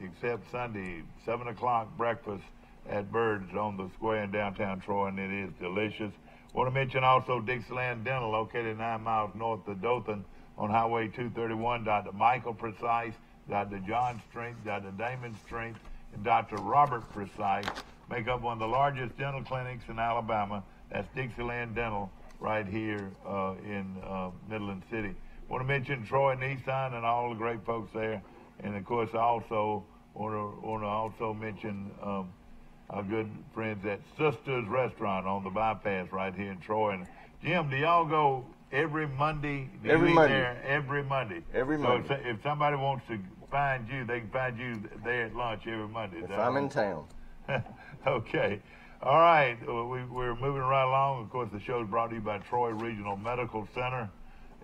except Sunday, 7 o'clock breakfast at Bird's on the square in downtown Troy, and it is delicious. Want to mention also Dixieland Dental, located 9 miles north of Dothan on Highway 231. Dr. Michael Precise, Dr. John Strength, Dr. Damon Strength, and Dr. Robert Precise make up one of the largest dental clinics in Alabama. That's Dixieland Dental right here in Midland City. Want to mention Troy Nissan and all the great folks there. And, of course, I also want to also mention our good friends at Sisters Restaurant on the bypass right here in Troy. And Jim, do y'all go every Monday? Every Monday. There every Monday. Every Monday. So if somebody wants to find you, they can find you there at lunch every Monday. If I'm in town. Okay. All right. We're moving right along. Of course, the show is brought to you by Troy Regional Medical Center,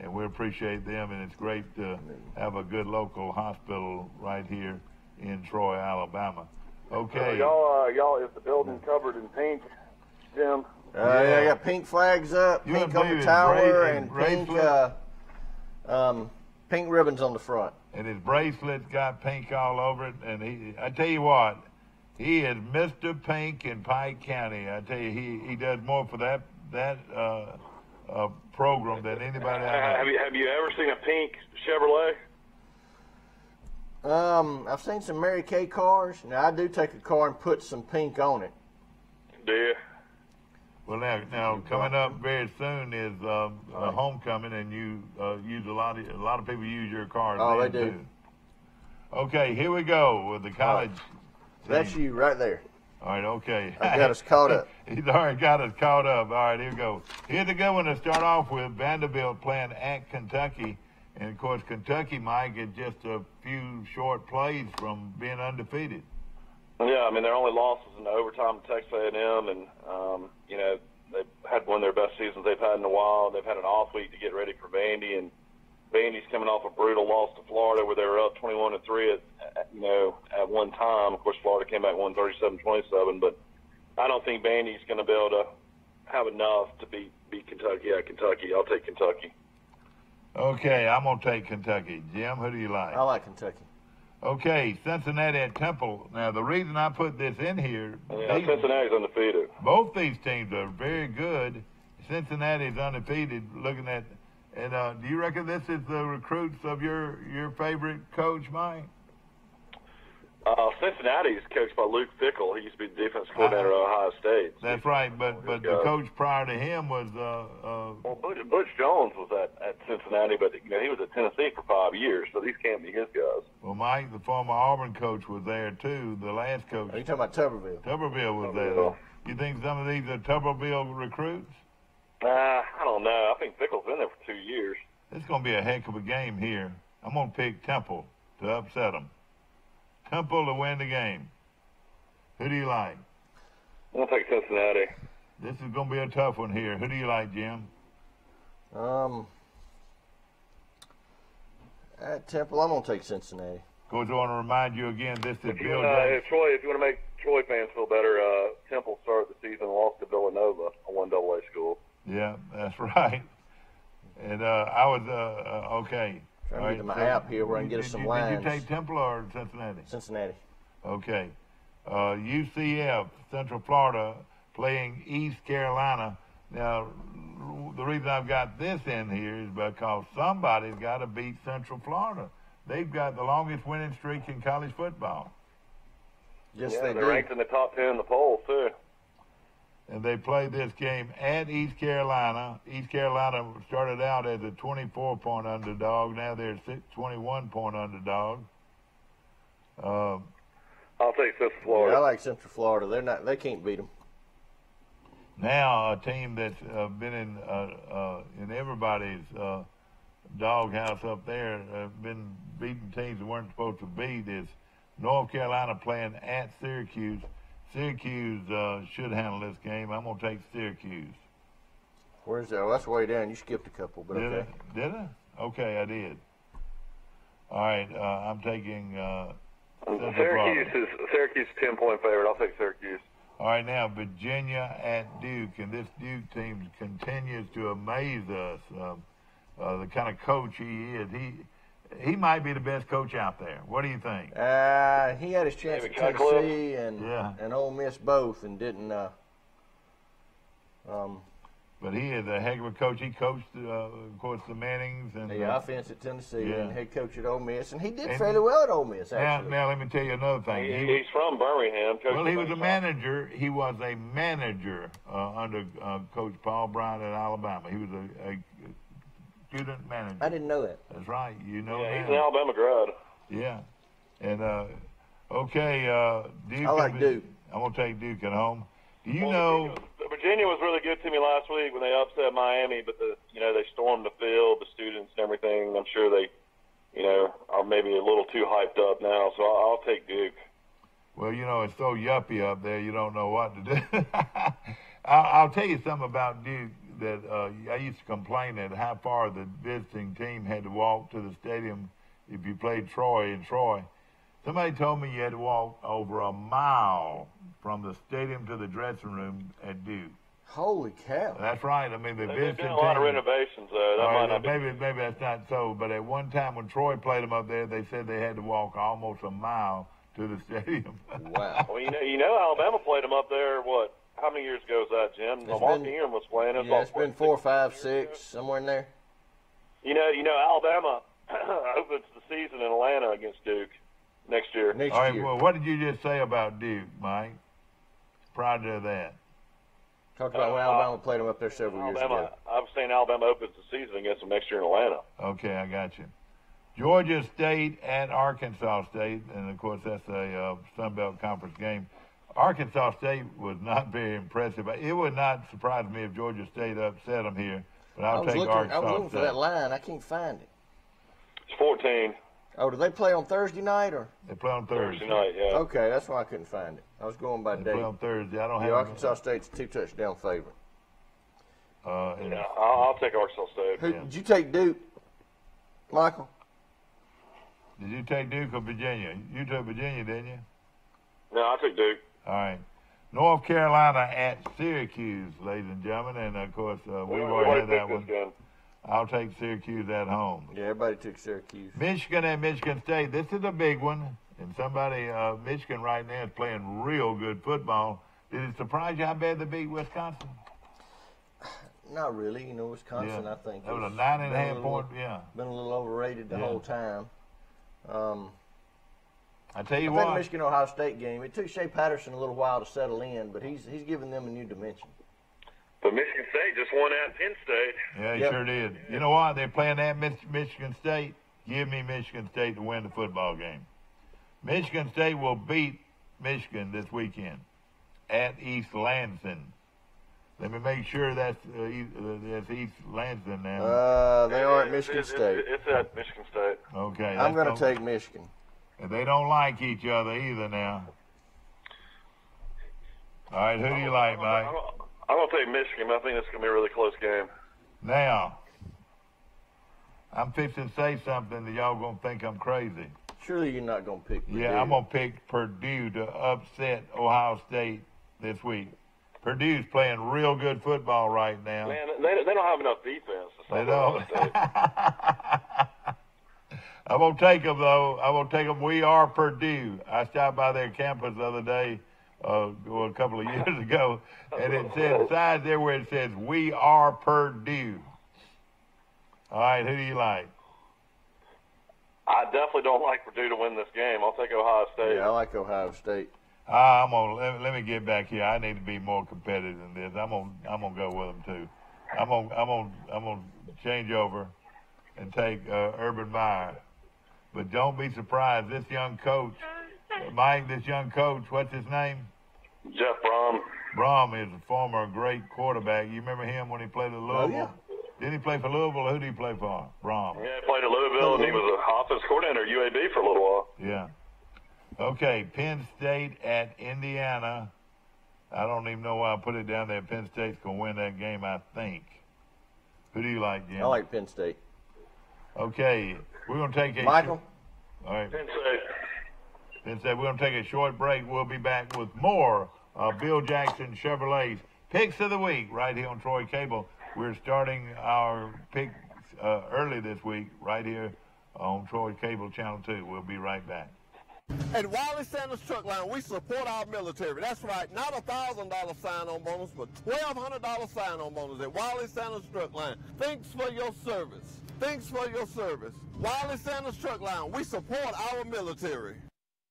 and we appreciate them. And it's great to have a good local hospital right here in Troy, Alabama. Okay. Y'all, is the building covered in pink, Jim? Yeah, I got pink flags up, pink on the tower, and pink ribbons on the front. And his bracelet's got pink all over it. And I tell you what, he is Mr. Pink in Pike County. I tell you, he does more for that program than anybody I know. Have you ever seen a pink Chevrolet? I've seen some Mary Kay cars. Now, I do take a car and put some pink on it. Do you? Well, now coming up very soon is homecoming, and you use a lot of people use your cars. Oh, they do. Too. Okay, here we go with the college. That's you right there. All right, okay. I got us caught up. He's already got us caught up. All right, here we go. Here's a good one to start off with. Vanderbilt playing at Kentucky. And, of course, Kentucky might get just a few short plays from being undefeated. Yeah, I mean, their only loss was in the overtime to Texas A&M, and, you know, they've had one of their best seasons they've had in a while. They've had an off week to get ready for Vandy, and Vandy's coming off a brutal loss to Florida where they were up 21-3 at one time. Of course, Florida came back and won 37-27, but I don't think Vandy's going to be able to have enough to beat Kentucky at Kentucky. I'll take Kentucky. Okay, I'm going to take Kentucky. Jim, who do you like? I like Kentucky. Okay, Cincinnati at Temple. Now, the reason I put this in here, Cincinnati's undefeated. Both these teams are very good. Cincinnati's undefeated. Looking at, and do you reckon this is the recruits of your favorite coach, Mike? Cincinnati's coached by Luke Fickell. He used to be the defense coordinator at Ohio State. That's right, but the coach prior to him was Butch Jones was at Cincinnati, but he was at Tennessee for 5 years, so these can't be his guys. Well, Mike, the former Auburn coach, was there too. The last coach. Are you talking about Tuberville? Tuberville was there. You think some of these are Tuberville recruits? I don't know. I think Fickell's been there for 2 years. It's going to be a heck of a game here. I'm going to pick Temple to upset them. Temple to win the game. Who do you like? I'm going to take Cincinnati. This is going to be a tough one here. Who do you like, Jim? At Temple, I'm going to take Cincinnati. Of course, I want to remind you again, this is Bill Jackson. If you want to make Troy fans feel better, Temple started the season and lost to Villanova, a 1AA school. Yeah, that's right. And I was, okay. Trying to get to my app here where I can get us some lines. Did you take Temple or Cincinnati? Cincinnati. Okay. UCF, Central Florida, playing East Carolina. Now, the reason I've got this in here is because somebody's got to beat Central Florida. They've got the longest winning streak in college football. Yes, they're ranked in the top 10 in the polls, too. And they played this game at East Carolina. East Carolina started out as a 24-point underdog. Now they're a 21-point underdog. I'll take Central Florida. Yeah, I like Central Florida. They can't beat them. Now a team that's been in everybody's doghouse up there, been beating teams that weren't supposed to beat, is North Carolina playing at Syracuse. Syracuse should handle this game. I'm going to take Syracuse. Where's that? Oh, that's way down. You skipped a couple, but okay. Did I? Okay, I did. All right, I'm taking Syracuse 10-point favorite. I'll take Syracuse. All right, now Virginia at Duke, and this Duke team continues to amaze us. The kind of coach he is, he might be the best coach out there. What do you think? He had his chance at Tennessee and Ole Miss both, and didn't. But he is a heck of a coach. He coached, of course, the Mannings and the offense at Tennessee and head coach at Ole Miss, and he did fairly well at Ole Miss. Actually, now let me tell you another thing. He's from Birmingham. Well, he was a manager. He was a manager under Coach Paul Bryant at Alabama. He was a student manager. I didn't know that. That's right. You know that. He's an Alabama grad. Yeah. And, okay, Duke. I like Duke. I'm going to take Duke at home. Do you know? Virginia was really good to me last week when they upset Miami, but they stormed the field, the students and everything. I'm sure they, are maybe a little too hyped up now, so I'll take Duke. Well, it's so yuppie up there, you don't know what to do. I'll tell you something about Duke that I used to complain at how far the visiting team had to walk to the stadium if you played Troy in Troy. Somebody told me you had to walk over a mile from the stadium to the dressing room at Duke. Holy cow! That's right. I mean, the visiting team. There's been a lot of renovations, though. Maybe that's not so. But at one time when Troy played them up there, they said they had to walk almost a mile to the stadium. Wow. Well, Alabama played them up there. What? How many years ago was that, Jim? Mark Ingram was playing. It's been 4, 5, 6, somewhere in there. Alabama opens the season in Atlanta against Duke next year. All right, well, what did you just say about Duke, Mike? Prior to that. Talked about when Alabama played them up there several years ago. I was saying Alabama opens the season against them next year in Atlanta. Okay, I got you. Georgia State at Arkansas State, and, of course, that's a Sun Belt Conference game. Arkansas State was not very impressive. It would not surprise me if Georgia State upset them here, but I'll take Arkansas State. I was looking for that line. I can't find it. It's 14. Oh, do they play on Thursday night or? They play on Thursday. Thursday night, yeah. Okay, that's why I couldn't find it. I was going by they date. Play on Thursday. I don't have. Arkansas State's a 2-touchdown favorite. I'll take Arkansas State. Did you take Duke, Michael? Did you take Duke or Virginia? You took Virginia, didn't you? No, I took Duke. All right. North Carolina at Syracuse, ladies and gentlemen, and of course we've already had that one. I'll take Syracuse at home. Yeah, everybody took Syracuse. Michigan and Michigan State. This is a big one. And Michigan right now is playing real good football. Did it surprise you how bad they beat Wisconsin? Not really. You know, Wisconsin, I think. That was a 9.5 point, Been a little overrated the whole time. I tell you I what. think the Michigan-Ohio State game, it took Shea Patterson a little while to settle in, but he's given them a new dimension. But Michigan State just won at Penn State. Yeah, he sure did. You know what? They're playing at Michigan State. Give me Michigan State to win the football game. Michigan State will beat Michigan this weekend at East Lansing. Let me make sure that's East Lansing now. They are at Michigan State. It's at Michigan State. Okay. I'm going to take Michigan. And they don't like each other either now. All right, who do you like, Mike? I'm going to take Michigan. I think it's going to be a really close game. Now, I'm fixing to say something that y'all going to think I'm crazy. Surely you're not going to pick Purdue. Yeah, I'm going to pick Purdue to upset Ohio State this week. Purdue's playing real good football right now. Man, they don't have enough defense. They don't. I'm going to take them, though. I'm going to take them. We are Purdue. I stopped by their campus the other day, a couple of years ago, and it said signs there where it says, we are Purdue. All right, who do you like? I definitely don't like Purdue to win this game. I'll take Ohio State. Yeah, I like Ohio State. Let me get back here. I need to be more competitive than this. I'm gonna go with them too. I'm gonna change over and take Urban Meyer. But don't be surprised. This young coach, Mike. This young coach. What's his name? Jeff Brom. Brom is a former great quarterback. You remember him when he played at Louisville? Oh, yeah. Did he play for Louisville, or who did he play for? Brom. Yeah, he played at Louisville, and he was an offensive coordinator at UAB for a little while. Yeah. Okay, Penn State at Indiana. I don't even know why I put it down there. Penn State's going to win that game, I think. Who do you like, Jim? I like Penn State. Okay, we're going to take a... Michael? All right. Penn State. Penn State. We're going to take a short break. We'll be back with more Bill Jackson Chevrolet's Picks of the Week right here on Troy Cable. We're starting our picks early this week right here on Troy Cable Channel 2. We'll be right back. At Wiley Sanders Truck Line, we support our military. That's right, not a $1,000 sign-on bonus, but $1,200 sign-on bonus at Wiley Sanders Truck Line. Thanks for your service. Thanks for your service. Wiley Sanders Truck Line, we support our military.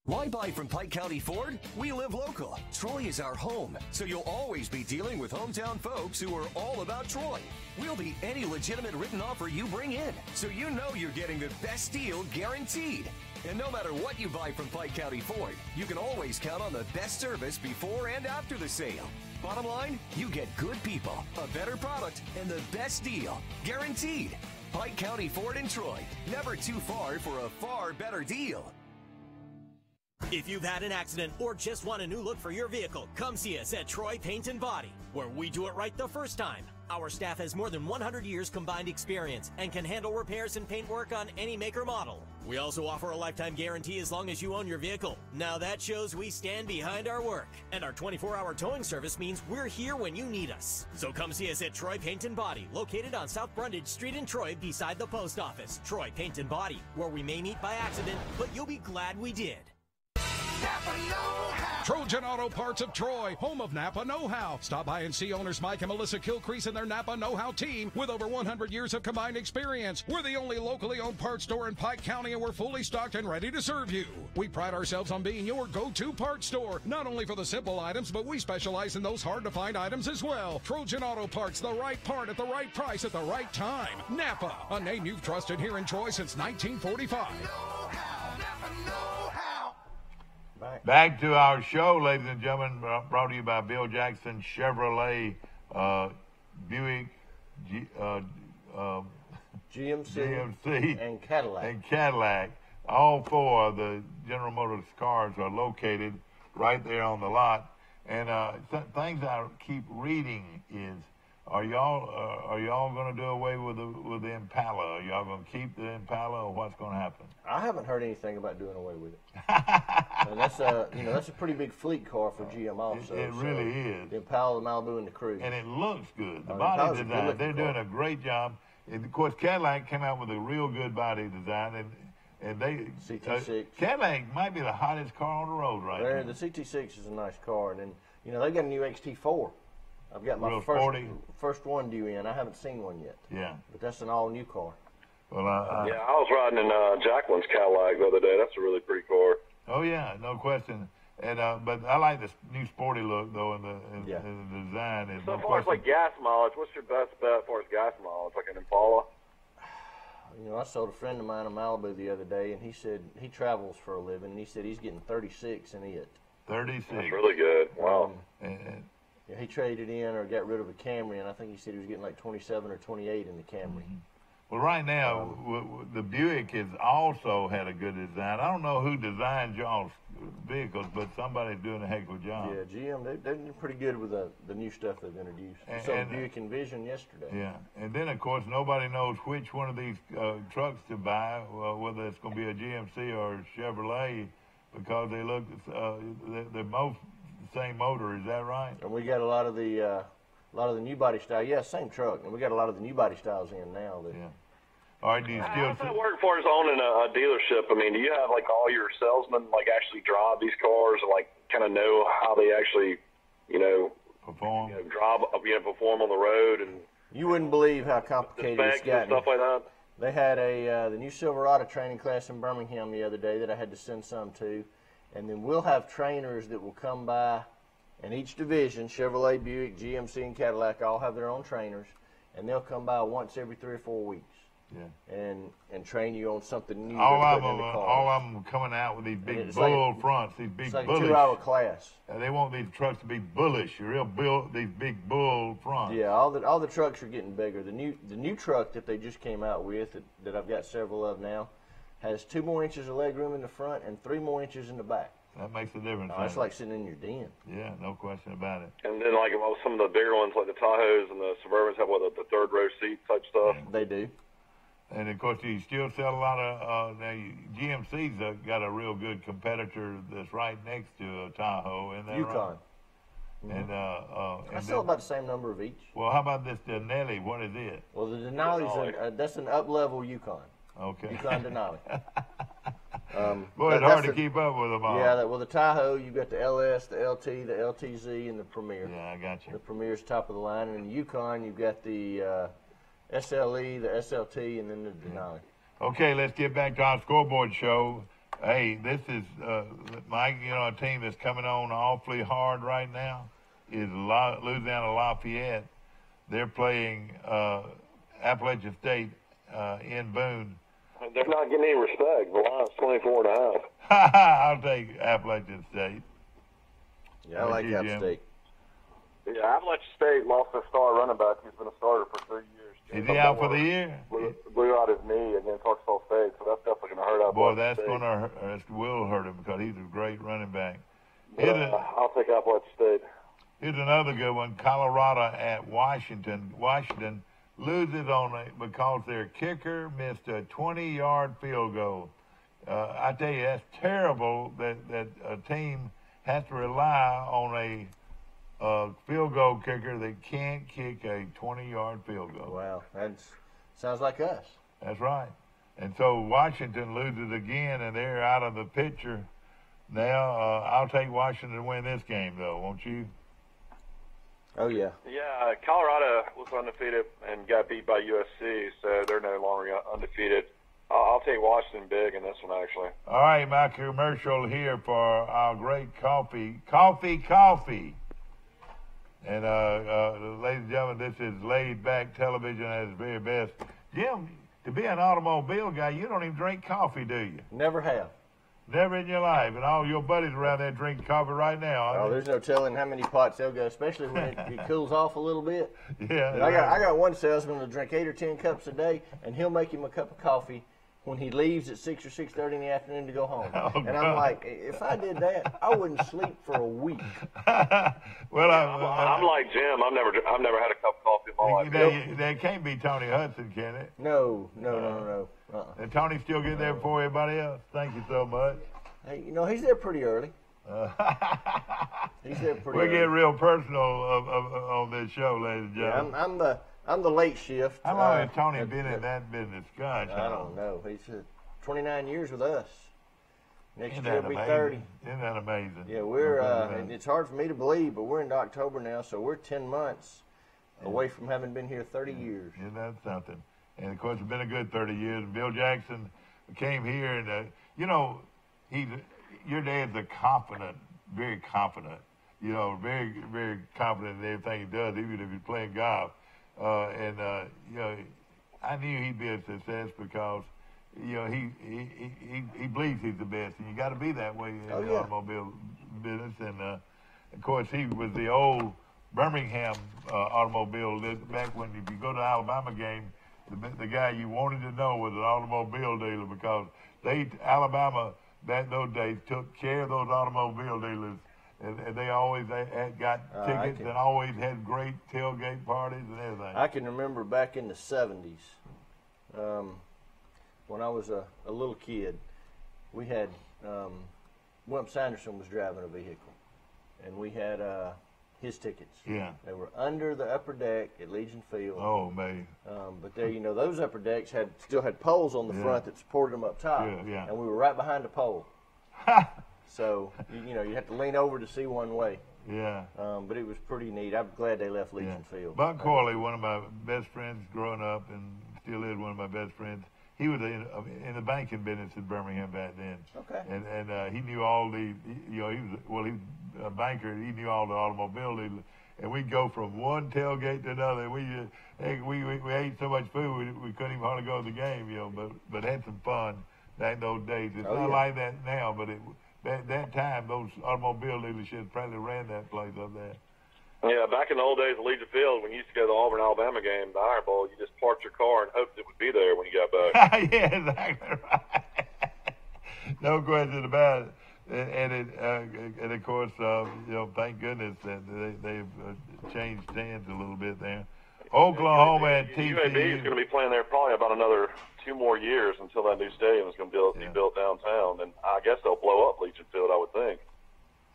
Why buy from Pike County Ford? We live local. Troy is our home, so you'll always be dealing with hometown folks who are all about Troy. We'll beat any legitimate written offer you bring in, so you know you're getting the best deal guaranteed. And no matter what you buy from Pike County Ford, you can always count on the best service before and after the sale. Bottom line, you get good people, a better product, and the best deal, guaranteed. Pike County Ford in Troy, never too far for a far better deal. If you've had an accident or just want a new look for your vehicle, come see us at Troy Paint and Body, where we do it right the first time. Our staff has more than 100 years combined experience and can handle repairs and paint work on any make or model. We also offer a lifetime guarantee as long as you own your vehicle. Now that shows we stand behind our work. And our 24-hour towing service means we're here when you need us. So come see us at Troy Paint and Body, located on South Brundage Street in Troy beside the post office. Troy Paint and Body, where we may meet by accident, but you'll be glad we did. Trojan Auto Parts of Troy, home of Napa Know-How. Stop by and see owners Mike and Melissa Kilcrease and their Napa Know-How team with over 100 years of combined experience. We're the only locally owned parts store in Pike County, and we're fully stocked and ready to serve you. We pride ourselves on being your go-to parts store, not only for the simple items, but we specialize in those hard-to-find items as well. Trojan Auto Parts, the right part at the right price at the right time. Napa, a name you've trusted here in Troy since 1945. Back to our show, ladies and gentlemen, brought to you by Bill Jackson Chevrolet, Buick, GMC, and Cadillac. All four of the General Motors cars are located right there on the lot. And things I keep reading is, are y'all going to do away with the Impala? Are y'all going to keep the Impala, or what's going to happen? I haven't heard anything about doing away with it. And that's a pretty big fleet car for GM also. It really is. The Impala, the Malibu, and the Cruze. And it looks good. The body design, they're doing a great job. And of course, Cadillac came out with a real good body design, and they CT6. Cadillac might be the hottest car on the road right now. The CT6 is a nice car, and then they got a new XT4. I've got my first one due in. I haven't seen one yet. Yeah. But that's an all new car. Well, I was riding in Jacqueline's Cadillac the other day. That's a really pretty car. Oh yeah, no question. And but I like this new sporty look though, and the design. So as far as like gas mileage, what's your best bet as far as gas mileage, like an Impala? I sold a friend of mine in Malibu the other day, and he said he travels for a living, and he said he's getting 36 in it. 36. That's really good. Wow. Yeah, he traded in or got rid of a Camry, and I think he said he was getting like 27 or 28 in the Camry. Well, right now, the Buick has also had a good design. I don't know who designed y'all's vehicles, but somebody's doing a heck of a job. Yeah, GM, they're pretty good with the new stuff they've introduced. I saw the Buick Envision yesterday. Yeah, and then, of course, nobody knows which one of these trucks to buy, whether it's going to be a GMC or a Chevrolet, because they look, they're both the same motor. Is that right? And we got a lot of the new body style. Yeah, same truck, and we got a lot of the new body styles in now. All right, do you still? How does that work for us owning a dealership? I mean, do you have like all your salesmen like actually drive these cars and like kind of know how they actually, perform, perform on the road? And you wouldn't believe how complicated it's gotten. Stuff like that. They had the new Silverado training class in Birmingham the other day that I had to send some to, and then we'll have trainers that will come by, and each division, Chevrolet, Buick, GMC, and Cadillac, all have their own trainers, and they'll come by once every 3 or 4 weeks. Yeah. And train you on something new. All of them coming out with these big bull fronts, these big like bullish. It's like a 2-hour class. They want these trucks to be bullish, these big bull fronts. Yeah, all the trucks are getting bigger. The new truck that they just came out with that I've got several of now has 2 more inches of leg room in the front and 3 more inches in the back. That makes a difference. It's like sitting in your den. Yeah, no question about it. And then like some of the bigger ones, like the Tahoes and the Suburbans, have the third row seat type stuff. Yeah. They do. And of course, you still sell a lot of. Now, GMC's got a real good competitor that's right next to Tahoe, and Yukon. Right? And I sell about the same number of each. Well, how about this Denali? What is it? Well, the Denali's that's an up-level Yukon. Okay. Yukon Denali. Boy, it's hard to keep up with them all. Yeah, the Tahoe, you've got the LS, the LT, the LTZ, and the Premier. Yeah, I got you. The Premier's top of the line, and in the Yukon, you've got the SLE, the SLT, and then the Denali. Okay, let's get back to our scoreboard show. Hey, this is Mike. A team that's coming on awfully hard right now is Louisiana Lafayette. They're playing Appalachian State in Boone. They're not getting any respect. The line's 24.5. I'll take Appalachian State. Yeah, I like App State. Yeah, Appalachian State lost their star running back. He's been a starter for 3 years. Is he out for the year? Blew out his knee against Arkansas State, so that's definitely going to hurt. Boy, that's going to will hurt him because he's a great running back. I'll take Appalachian State. Here's another good one. Colorado at Washington. Washington loses because their kicker missed a 20-yard field goal. I tell you, that's terrible that a team has to rely on a field goal kicker that can't kick a 20-yard field goal. Wow, that sounds like us. That's right. And so Washington loses again, and they're out of the picture. Now, I'll take Washington to win this game, though, won't you? Oh, yeah. Yeah, Colorado was undefeated and got beat by USC, so they're no longer undefeated. I'll take Washington big in this one, actually. All right, my commercial here for our great coffee. Coffee. And, ladies and gentlemen, this is laid-back television at its very best. Jim, to be an automobile guy, you don't even drink coffee, do you? Never have. Never in your life. And all your buddies around there drinking coffee right now. Oh, there's no telling how many pots they'll go, especially when it cools off a little bit. Yeah. I got one salesman that'll drink 8 or 10 cups a day, and he'll make him a cup of coffee when he leaves at 6 or 6:30 in the afternoon to go home. And I'm like, if I did that, I wouldn't sleep for a week. Well, I'm like Jim. I've never had a cup of coffee in my life. That can't be Tony Hudson, can it? No. And Tony still get there before everybody else. Thank you so much. Hey, he's there pretty early. He's there pretty. We're getting real personal on this show, ladies and gentlemen. Yeah, I'm the late shift. How long has Tony been in that business? Gosh, I don't know. He's 29 years with us. Next Isn't year that will be amazing? 30. Isn't that amazing? Yeah, we're. And it's hard for me to believe, but we're into October now, so we're 10 months away from having been here 30 years. Isn't that something? And of course, it's been a good 30 years. Bill Jackson came here, and your dad's very confident. You know, very, very confident in everything he does, even if he's playing golf. I knew he'd be a success because, he believes he's the best, and you got to be that way in the automobile business. And of course, he was the old Birmingham automobile. Back when, if you go to the Alabama game, the guy you wanted to know was an automobile dealer because Alabama those days took care of those automobile dealers. And they always had got tickets and always had great tailgate parties and everything. I can remember back in the 70s, when I was a little kid, we had, Wimp Sanderson was driving a vehicle, and we had his tickets. Yeah. They were under the upper deck at Legion Field. Oh, man. But there, those upper decks still had poles on the front that supported them up top. Yeah. And we were right behind the pole. So, you have to lean over to see one way. Yeah. But it was pretty neat. I'm glad they left Legion Field. Buck Corley, one of my best friends growing up and still is one of my best friends, he was in the banking business in Birmingham back then. Okay. And he knew all he was a banker. He knew all the automobile dealers. And we'd go from one tailgate to another. We ate so much food we couldn't even hardly go to the game, but had some fun back in those days. It's not like that now, but that time, those automobile dealerships probably ran that place up there. Yeah, back in the old days of Legion Field, when you used to go to the Auburn, Alabama game, the Iron Bowl, you just parked your car and hoped it would be there when you got back. Yeah, exactly right. No question about it. And of course, thank goodness that they've changed hands a little bit there. Oklahoma and TCU. UAB is going to be playing there probably about another 2 more years until that new stadium is going to be built downtown. And I guess they'll blow up Legion Field, I would think.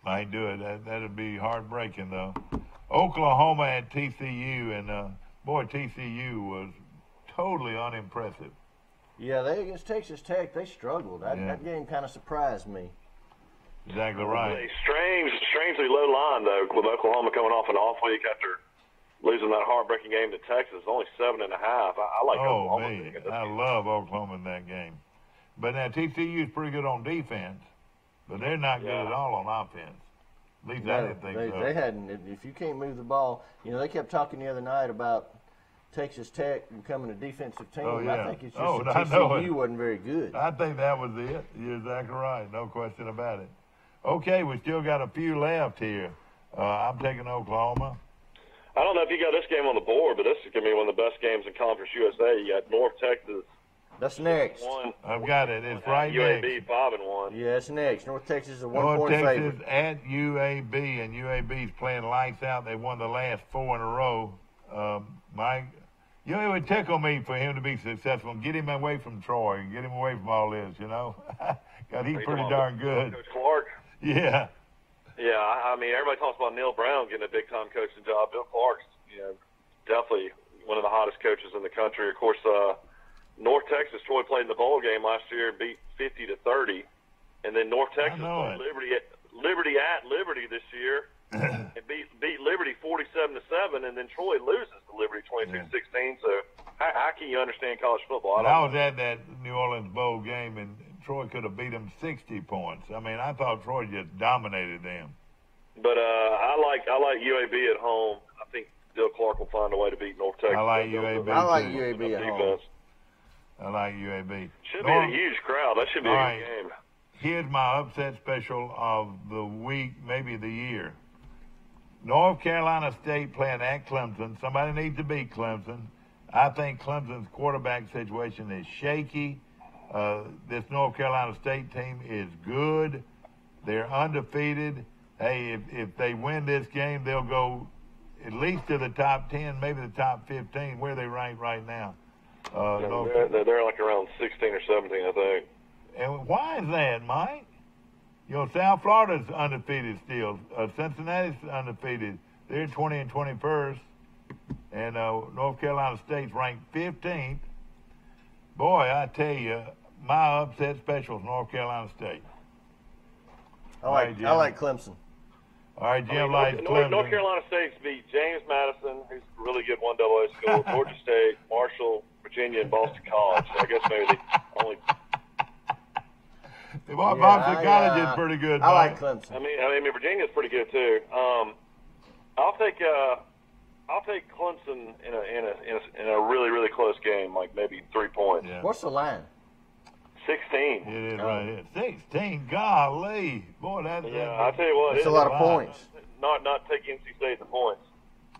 Might do it. That'd be heartbreaking, though. Oklahoma and TCU, and boy, TCU was totally unimpressive. Yeah, against Texas Tech, they struggled. That game kind of surprised me. Exactly right. A strangely low line, though, with Oklahoma coming off an off week after losing that heartbreaking game to Texas. Only 7.5. I like Oklahoma. Man, I love Oklahoma in that game. But now TCU is pretty good on defense, but they're not good at all on offense. At least I didn't think so. They hadn't. If you can't move the ball, they kept talking the other night about Texas Tech becoming a defensive team. Oh, yeah. I think it's just that TCU wasn't very good. I think that was it. You're exactly right. No question about it. Okay, we still got a few left here. I'm taking Oklahoma. I don't know if you got this game on the board, but this is going to be one of the best games in Conference USA. You got North Texas. That's next. I've got it. It's right next. UAB 5-1. Yeah, it's next. North Texas is a 1-point North favorite. Texas at UAB, and UAB's playing lights out. They won the last 4 in a row. Mike, it would tickle me for him to be successful and get him away from Troy and get him away from all this, God, he's pretty darn good. Coach Clark. Yeah. Yeah, I mean, everybody talks about Neil Brown getting a big-time coaching job. Bill Clark's, definitely one of the hottest coaches in the country. Of course, North Texas, Troy played in the bowl game last year and beat 50-30, and then North Texas played Liberty at Liberty this year and beat Liberty 47-7, and then Troy loses to Liberty 22-16. So how can you understand college football? I was at that New Orleans bowl game, and Troy could have beat them 60 points. I mean, I thought Troy just dominated them. But I like UAB at home. I think Bill Clark will find a way to beat North Texas. I like UAB. I like UAB at home. I like UAB. Should be a huge crowd. That should be a good game. Here's my upset special of the week, maybe the year. North Carolina State playing at Clemson. Somebody needs to beat Clemson. I think Clemson's quarterback situation is shaky. This North Carolina State team is good. They're undefeated. Hey, if they win this game, they'll go at least to the top 10, maybe the top 15. Where they rank right now? They're like around 16 or 17, I think. And why is that, Mike? South Florida's undefeated still. Cincinnati's undefeated. They're 20 and 21st. And North Carolina State's ranked 15th. Boy, I tell you, my upset special is North Carolina State. I like Clemson. All right, Jim likes Clemson. North Carolina State's beat James Madison, who's a really good 1AA school, Georgia State, Marshall, Virginia, and Boston College. So I guess maybe the only. Boston College is pretty good. I like Clemson. I mean, Virginia's pretty good too. I'll take Clemson in a really, really close game, like maybe 3 points. Yeah. What's the line? 16. It is right here. 16. Golly, boy, that's I tell you what, it's a lot of points. Not take NC State the points.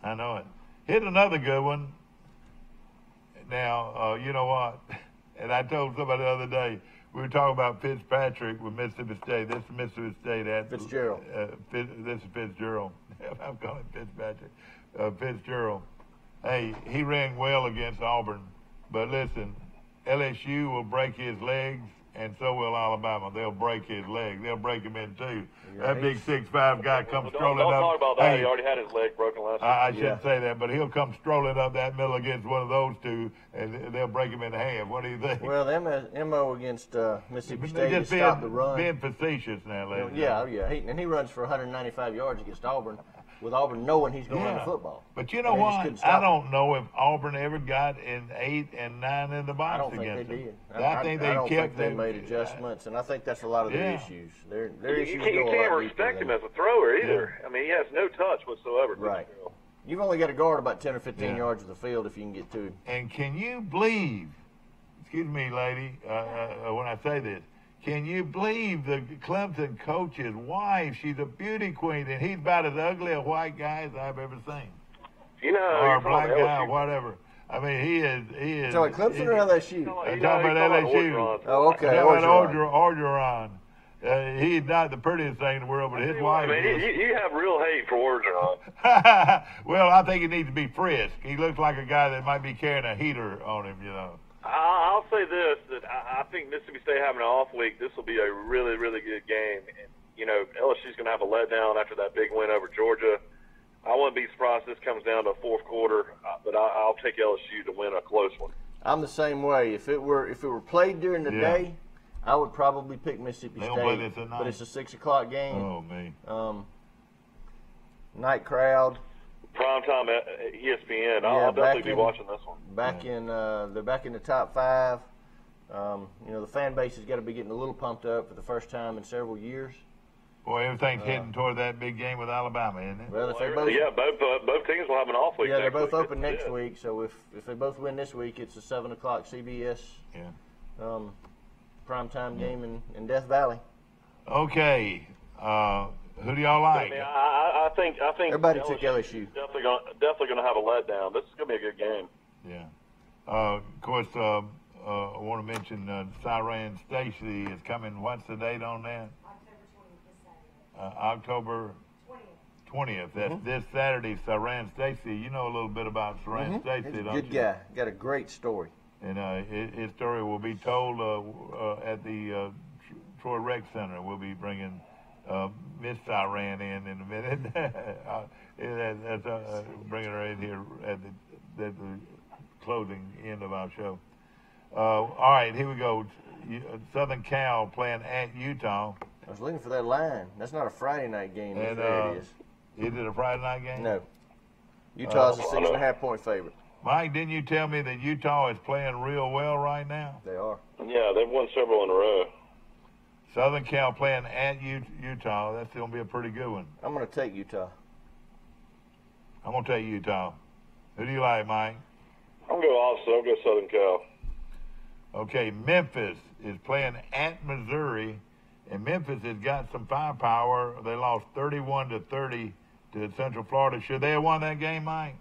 I know it. Here's another good one. Now, you know what? And I told somebody the other day, we were talking about Fitzpatrick with Mississippi State. This is Mississippi State at Fitzgerald. This is Fitzgerald. I'm calling Fitzpatrick. Fitzgerald. Hey, he ran well against Auburn, but listen, LSU will break his legs, and so will Alabama. They'll break his leg. They'll break him in two. Yeah, that big 6'5" guy comes strolling don't up. Don't talk about that. Hey, He already had his leg broken last I week. shouldn't say that, but he'll come strolling up that middle against one of those two, and they'll break him in half. What do you think? Well, the MO against Mississippi State They're is just stop the run. being facetious now, ladies. Yeah. He runs for 195 yards against Auburn, with Auburn knowing he's going to run the football. But you know what? I don't know if Auburn ever got in 8 and 9 in the box I don't think against they them. did. I think they don't kept think they them. made adjustments, and I think that's a lot of their issues. Their issues You go a lot can't deeper respect than- him as a thrower either. I mean, he has no touch whatsoever. Right. You've only got to guard about 10 or 15 yards of the field if you can get to him. And can you believe, excuse me, lady, when I say this, can you believe the Clemson coach's wife? She's a beauty queen, and he's about as ugly a white guy as I've ever seen. You know, or a black guy, or whatever. I mean, he is. So, Clemson or LSU? I'm talking about LSU. Oh, okay. I'm talking about Orgeron. He's not the prettiest thing in the world, but his wife is. You have real hate for Orgeron. Well, I think he needs to be frisked. He looks like a guy that might be carrying a heater on him, you know. I'll say this, that I think Mississippi State having an off week, this will be a really, really good game. And, you know, LSU's going to have a letdown after that big win over Georgia. I wouldn't be surprised if this comes down to a fourth quarter, but I'll take LSU to win a close one. I'm the same way. If it were played during the day, I would probably pick Mississippi They State. don't play this at night. But it's a 6 o'clock game. Oh, me. Night crowd. Primetime ESPN. I'll definitely be watching this one. They're back in the top 5. You know, the fan base has got to be getting a little pumped up for the first time in several years. Boy, everything's heading toward that big game with Alabama, isn't it? Well, if they both teams will have an off week. Yeah, they're both week. open next week. So if they both win this week, it's a 7 o'clock CBS. Primetime game in Death Valley. Okay, who do y'all like? I mean, I think everybody took LSU. Definitely going to have a letdown. This is going to be a good game. Yeah. Of course, I want to mention Siran Stacy is coming. What's the date on that? October 20th. That's this Saturday. Siran Stacy. You know a little bit about Siran Stacy, He's a don't good you? guy. Got a great story. And his story will be told at the Troy Rec Center. We'll be bringing Miss Siran in a minute. Bringing her in here at the closing end of our show. All right, here we go. Southern Cal playing at Utah. I was looking for that line. That's not a Friday night game. And, There it is. Is it a Friday night game? No. Utah's a 6.5 point favorite. Mike, didn't you tell me that Utah is playing real well right now? They are. Yeah, they've won several in a row. Southern Cal playing at Utah. That's going to be a pretty good one. I'm going to take Utah. I'm going to take Utah. Who do you like, Mike? I'm going to go opposite. I'll go Southern Cal. Okay, Memphis is playing at Missouri, and Memphis has got some firepower. They lost 31-30 to Central Florida. Should they have won that game, Mike?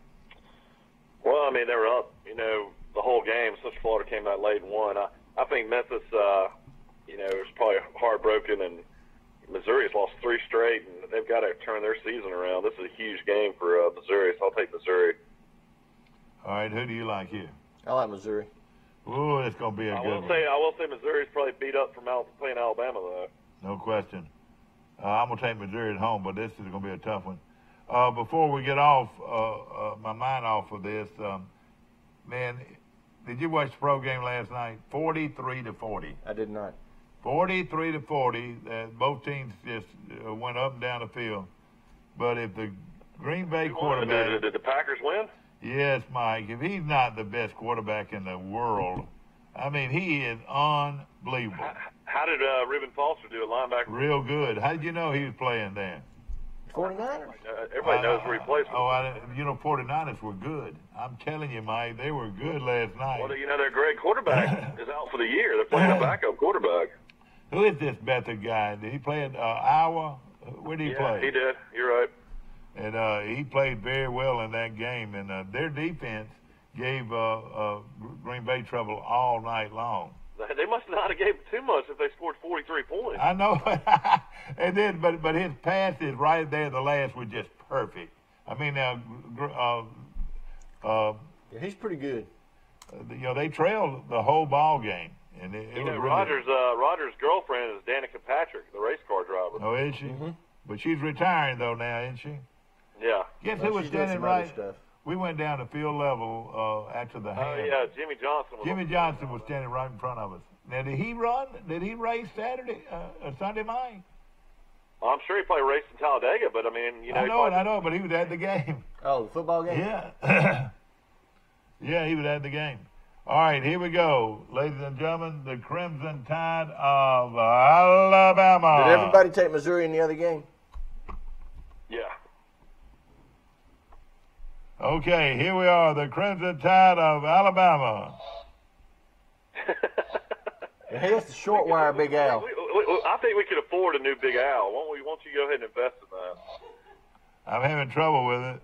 Well, I mean, they were up, you know, the whole game. Central Florida came out late and won. I think Memphis, you know, is probably heartbroken, and Missouri has lost 3 straight, and they've got to turn their season around. This is a huge game for Missouri, so I'll take Missouri. All right, who do you like here? I like Missouri. Ooh, it's going to be a good one. I will say Missouri's probably beat up from playing Alabama, though. No question. I'm going to take Missouri at home, but this is going to be a tough one. Before we get off, my mind off of this, man, did you watch the pro game last night? 43-40. I did not. 43-40. Both teams just went up and down the field. But if the Green Bay quarterback... Did the Packers win? Yes, Mike. If he's not the best quarterback in the world, I mean, he is unbelievable. How did Reuben Foster do at linebacker? Real good. How did you know he was playing there? 49ers. Everybody knows where he plays. 49ers were good. I'm telling you, Mike, they were good last night. Well, their great quarterback is out for the year. They're playing a backup quarterback. Who is this Beathard guy? Did he play at Iowa? Where did he play? Yeah, he did. You're right. And he played very well in that game. And their defense gave Green Bay trouble all night long. They must not have gave too much if they scored 43 points. I know. It did, but his passes right there, the last, were just perfect. I mean, he's pretty good. They trailed the whole ball game. And it was really... Roger's girlfriend is Danica Patrick, the race car driver. Oh, is she? Mm-hmm. But she's retiring, though, now, isn't she? Yeah. Guess who was standing right? We went down to field level after the half. Oh, yeah, Jimmy Johnson was standing right in front of us. Now, did he run? Did he race Sunday night? Well, I'm sure he probably raced in Talladega, but, I mean, I know, but he was at the game. Oh, the football game? Yeah. Yeah, he was at the game. All right, here we go. Ladies and gentlemen, the Crimson Tide of Alabama. Did everybody take Missouri in the other game? Yeah. Okay, here we are, the Crimson Tide of Alabama. Hey, it's the short wire, Big Al. I think we could afford a new Big Al. Why don't you go ahead and invest in that? I'm having trouble with it.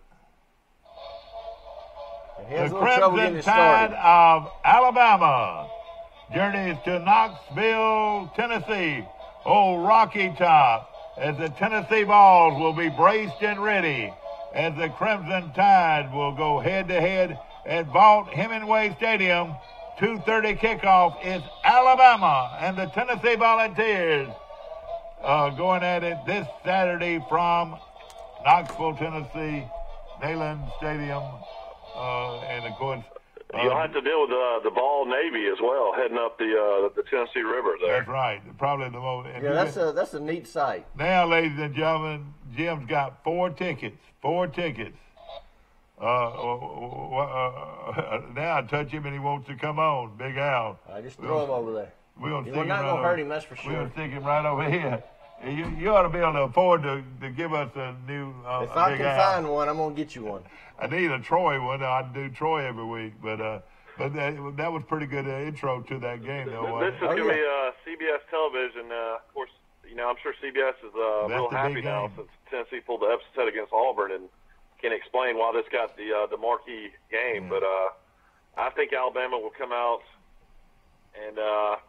The Crimson Tide of Alabama journeys to Knoxville, Tennessee. Old Rocky Top, as the Tennessee Vols will be braced and ready, as the Crimson Tide will go head-to-head at Vaught Hemingway Stadium. 2:30 kickoff is Alabama and the Tennessee Volunteers going at it this Saturday from Knoxville, Tennessee, Neyland Stadium. And, of course... You'll have to deal with the Ball Navy as well, heading up the Tennessee River there. That's right. Probably the most... Yeah, that's a neat sight. Now, ladies and gentlemen, Jim's got 4 tickets. 4 tickets. Now I touch him and he wants to come on. Big Al. I just throw him over there. We're not going to hurt him, that's for sure. We're going to stick him right over here. You ought to be able to afford to give us a new if I can find one, I'm going to get you one. I need a Troy one. I do Troy every week, but that was pretty good intro to that game, though. This is going to be CBS television. Of course, I'm sure CBS is real happy now since Tennessee pulled the upset against Auburn and can explain why this got the marquee game. Yeah. But I think Alabama will come out and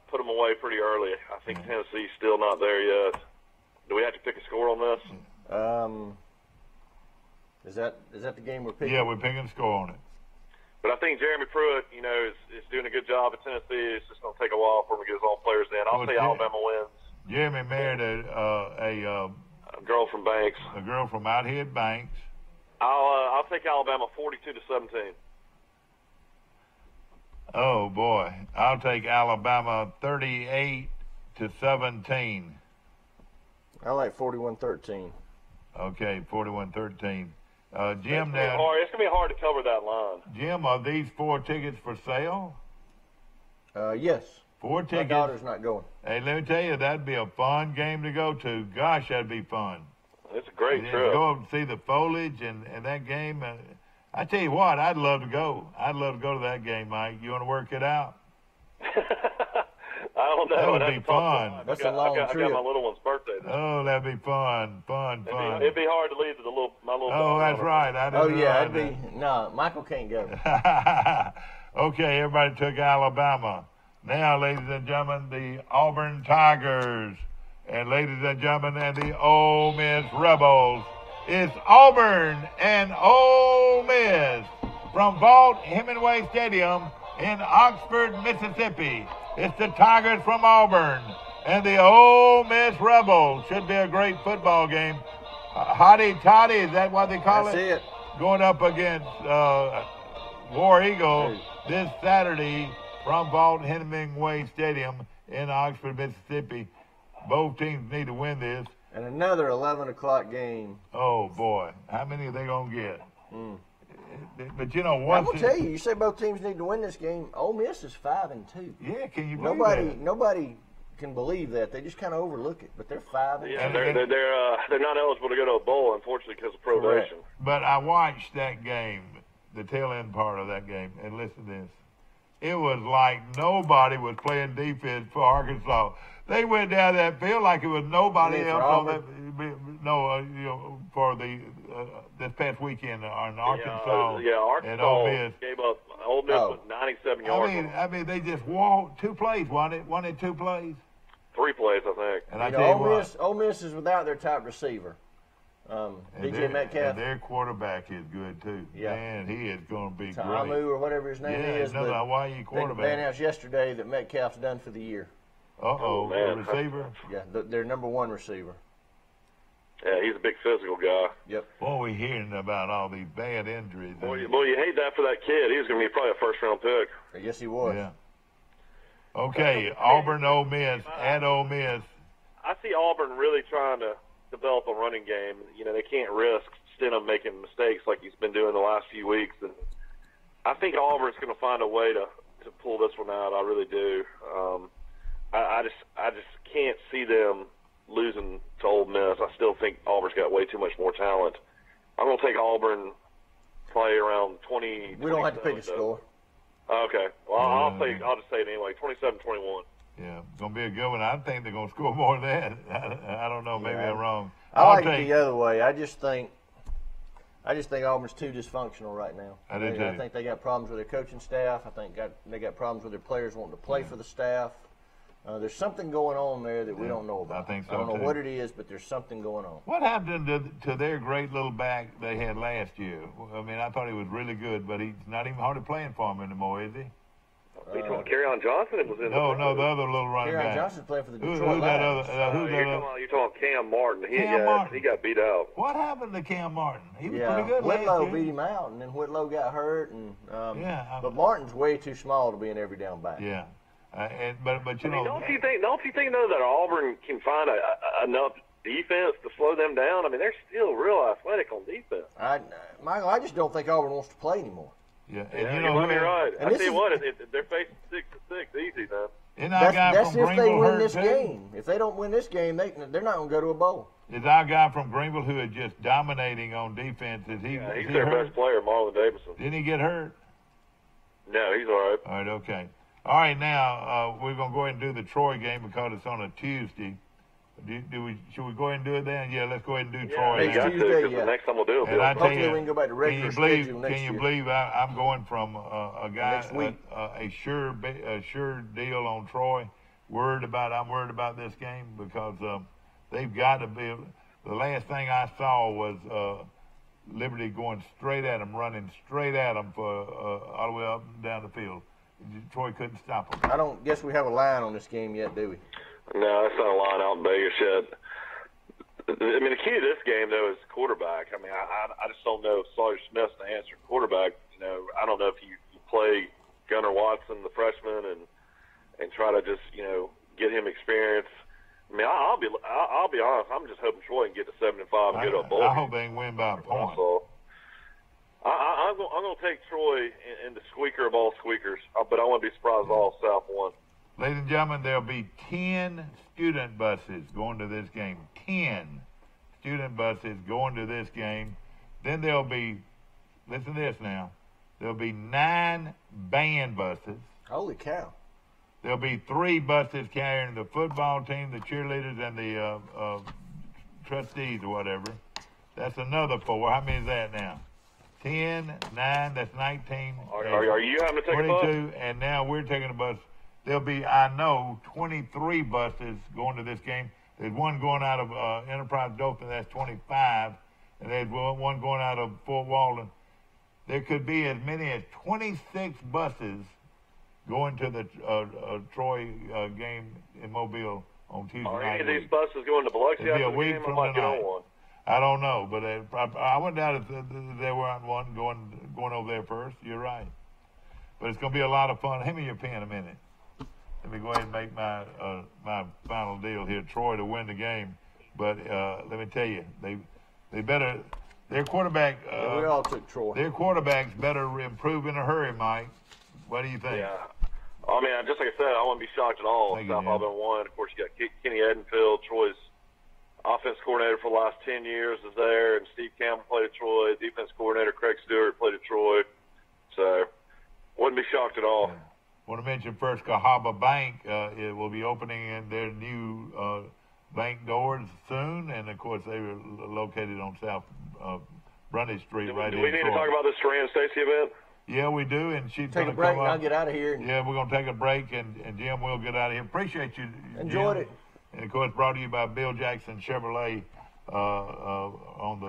put them away pretty early. I think Tennessee's still not there yet. Do we have to pick a score on this? Is that the game we're picking? Yeah, we're picking a score on it. But I think Jeremy Pruitt, is doing a good job at Tennessee. It's just going to take a while for him to get his own players in. I'll say Alabama wins. Jeremy married a girl from Banks. A girl from out here at Banks. I'll take Alabama 42-17. Oh boy, I'll take Alabama 38-17. I like 41-13. Okay, 41-13. Jim, it's going to be hard to cover that line. Jim, are these 4 tickets for sale? Yes. 4 tickets. My daughter's not going. Hey, let me tell you, that'd be a fun game to go to. Gosh, that'd be fun. It's a great trip. Go up and see the foliage and that game. I tell you what, I'd love to go. I'd love to go to that game, Mike. You want to work it out? I don't know. That would be fun. That's a long trip. I got my little one's birthday today. Oh, that'd be fun. It'd be hard to leave my little. Oh, that's right. It'd be. No, Michael can't go. Okay, everybody took Alabama. Now, ladies and gentlemen, the Auburn Tigers. And ladies and gentlemen, and the Ole Miss Rebels. It's Auburn and Ole Miss from Vaught Hemingway Stadium in Oxford, Mississippi. It's the Tigers from Auburn and the Ole Miss Rebels. Should be a great football game. Hotty Toddy, is that what they call That's it? Going up against War Eagle this Saturday from Vaughn Hemingway Stadium in Oxford, Mississippi. Both teams need to win this. And another 11 o'clock game. Oh, boy. How many are they going to get? But, you know, I'm going to tell you, you say both teams need to win this game. Ole Miss is 5-2. Yeah, can you believe that? Nobody can believe that. They just kind of overlook it. But they're 5-2. Yeah, they're not eligible to go to a bowl, unfortunately, because of probation. Correct. But I watched that game, the tail end part of that game, and listen to this. It was like nobody was playing defense for Arkansas. They went down that field like it was nobody else on that. For the this past weekend in Arkansas. Arkansas and Ole Miss gave up. Ole Miss was 97 yards. I mean, they just walked 2 plays. Won it 2 plays. 3 plays, I think. And I tell you Ole Miss is without their top receiver. DJ Metcalf. And their quarterback is good too. Yeah. Man, he is going to be Tamu great. or whatever his name is. Yeah, Hawaii quarterback. They announced yesterday that Metcalf's done for the year. The receiver? Yeah, their number 1 receiver. Yeah, he's a big physical guy. Yep. Boy, we're hearing about all these bad injuries. Boy, you hate that for that kid. He was going to be probably a first-round pick. I guess he was. Yeah. Okay, Auburn, Ole Miss, at Ole Miss. I see Auburn really trying to develop a running game. You know, they can't risk Stidham making mistakes like he's been doing the last few weeks. And I think Auburn's going to find a way to pull this one out. I really do. I just can't see them losing to Ole Miss. I still think Auburn's got way too much more talent. I'm going to take Auburn probably around 20. We don't have to pick a score. Okay. Well, I'll just say it anyway. 27-21. Yeah, it's going to be a good one. I think they're going to score more than that. I don't know. Maybe I'm wrong. I like it the other way. I just think Auburn's too dysfunctional right now. I do too. I think they got problems with their coaching staff. I think they got problems with their players wanting to play for the staff. There's something going on there that we don't know about. I think so, I don't know too. what it is, but there's something going on. What happened to their great little back they had last year? I mean, I thought he was really good, but he's not even hardly playing for him anymore, is he? You talking Kerryon Johnson? Was in No, the other little running back. Kerryon Johnson's playing for the Detroit Who's that Lions. You're talking Cam Martin. Martin. He got beat out. What happened to Cam Martin? He was pretty good last Whitlow year. beat him out, and then Whitlow got hurt. But Martin's way too small to be an every down back. Yeah. But you know, don't you think though that Auburn can find enough defense to slow them down? I mean, they're still real athletic on defense. Michael, I just don't think Auburn wants to play anymore. Yeah, you might be right. I tell you what, they're facing 6-6 easy then. That's if they win this game. If they don't win this game, they're not going to go to a bowl. Is our guy from Greenville who is just dominating on defense? He's their best player, Marlon Davidson. Didn't he get hurt? No, he's all right. All right, okay. All right, now we're going to go ahead and do the Troy game because it's on a Tuesday. Should we go ahead and do it then? Yeah, let's go ahead and do Troy. We got to, because the next time we'll do it. And I tell Hopefully you, we can go back to regular schedule next Can you year. believe I'm going from a guy, Next week. a sure deal on Troy. I'm worried about this game because they've got to be. The last thing I saw was Liberty going straight at them, running straight at them for all the way up and down the field. Troy couldn't stop them. I don't guess we have a line on this game yet, do we? No, that's not a line out in Vegas yet. I mean, the key to this game, though, is quarterback. I mean, I just don't know if Sawyer Smith's the answer quarterback. You know, I don't know if you play Gunnar Watson, the freshman, and try to just, get him experience. I mean, I'll be honest. I'm just hoping Troy can get to 7-5 and get a bowl. I hope they can win by a point. I'm going to take Troy in the squeaker of all squeakers, but I wouldn't be surprised if all South won. Ladies and gentlemen, there'll be 10 student buses going to this game. 10 student buses going to this game. Then there'll be, listen to this now, there'll be 9 band buses. Holy cow. There'll be 3 buses carrying the football team, the cheerleaders, and the trustees or whatever. That's another 4. How many is that now? 10, 9, that's 19. Are you having to take 22, a bus? And now we're taking a bus. There'll be, I know, 23 buses going to this game. There's one going out of Enterprise Dothan, that's 25. And there's one going out of Fort Walden. There could be as many as 26 buses going to the Troy game in Mobile on Tuesday Are night. any of these buses going to Biloxi It'll be after a the week game? I from might get on tonight. one. I don't know, but I went down if there weren't one going over there first. You're right. But it's going to be a lot of fun. Hand me your pen a minute. Let me go ahead and make my final deal here. Troy to win the game. But let me tell you, they better, their quarterback. We all took Troy. Their quarterbacks better improve in a hurry, Mike. What do you think? Yeah. I mean, just like I said, I wouldn't be shocked at all if South Alabama won. Of course, you got Kenny Edenfield, Troy's offense coordinator for the last 10 years is there, and Steve Campbell played at Troy. Defense coordinator Craig Stewart played at Troy. So, wouldn't be shocked at all. Yeah. I want to mention first Cahaba Bank. It will be opening in their new bank doors soon, and of course they were located on South Brundage Street right here. Do we need to talk about this Saran Stacy event? Yeah, we do, and she's take a break and I'll get out of here. Yeah, we're going to take a break, and Jim will get out of here. Appreciate you, Enjoyed Jim. it. And of course, brought to you by Bill Jackson Chevrolet on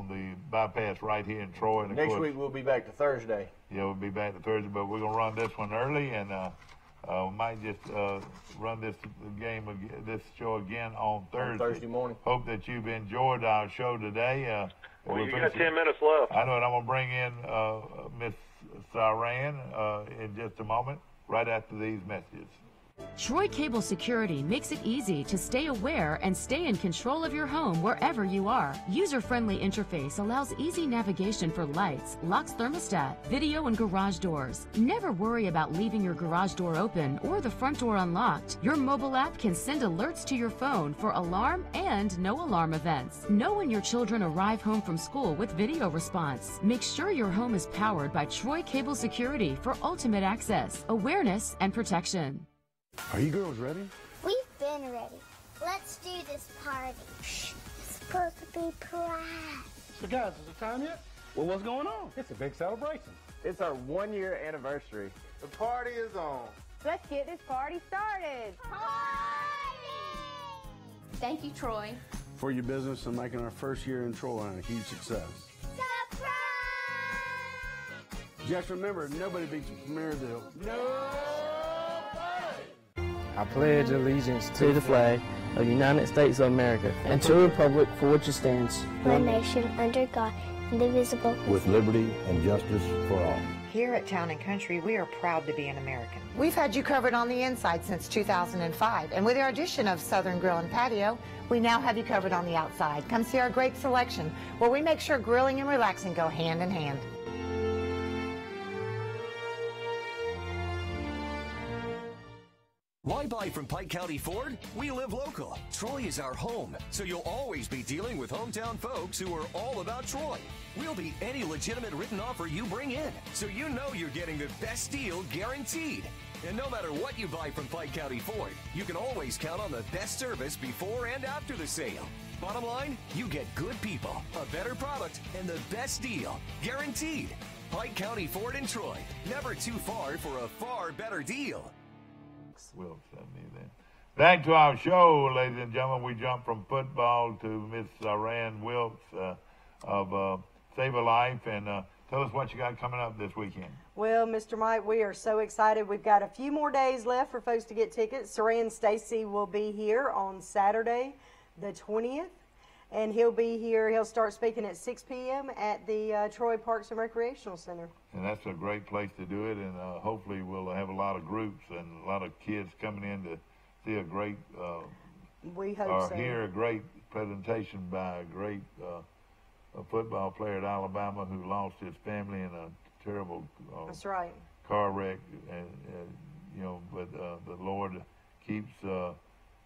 the bypass right here in Troy. And of Next course, week we'll be back to Thursday. Yeah, we'll be back to Thursday, but we're gonna run this one early, and we might just run this show again on Thursday. On Thursday morning. Hope that you've enjoyed our show today. Well, you got 10 minutes left. I know, and I'm gonna bring in Miss Saran in just a moment, right after these messages. Troy Cable Security makes it easy to stay aware and stay in control of your home wherever you are. User-friendly interface allows easy navigation for lights, locks thermostat, video, and garage doors. Never worry about leaving your garage door open or the front door unlocked. Your mobile app can send alerts to your phone for alarm and no alarm events. Know when your children arrive home from school with video response. Make sure your home is powered by Troy Cable Security for ultimate access, awareness, and protection. Are you girls ready? We've been ready. Let's do this party. Shh, it's supposed to be pride. So guys, is it time yet? Well, what's going on? It's a big celebration. It's our 1-year anniversary. The party is on. Let's get this party started. Thank you, Troy. For your business and making our first year in Troy a huge success. Surprise! Just remember, nobody beats a Premier deal. I pledge allegiance to the flag of the United States of America and to the republic for which it stands, one nation under God, indivisible, with liberty and justice for all. Here at Town & Country, we are proud to be an American. We've had you covered on the inside since 2005, and with our addition of Southern Grill and Patio, we now have you covered on the outside. Come see our great selection, where we make sure grilling and relaxing go hand in hand. Why buy from Pike County Ford? We live local. Troy is our home, so you'll always be dealing with hometown folks who are all about Troy. We'll beat any legitimate written offer you bring in, so you know you're getting the best deal guaranteed. And no matter what you buy from Pike County Ford, you can always count on the best service before and after the sale. Bottom line, you get good people, a better product, and the best deal, guaranteed. Pike County Ford in Troy, never too far for a far better deal. Will send me that. Back to our show, ladies and gentlemen. We jump from football to Miss Rand Wilkes of Save a Life, and tell us what you got coming up this weekend. Well, Mr. Mike, we are so excited. We've got a few more days left for folks to get tickets. Saran Stacy will be here on Saturday, the 20th, and he'll be here. He'll start speaking at 6 p.m. at the Troy Parks and Recreational Center. And that's a great place to do it, and hopefully we'll have a lot of groups and a lot of kids coming in to see a great, we hope so. Hear a great presentation by a great a football player at Alabama who lost his family in a terrible that's right. car wreck, and you know, but the Lord keeps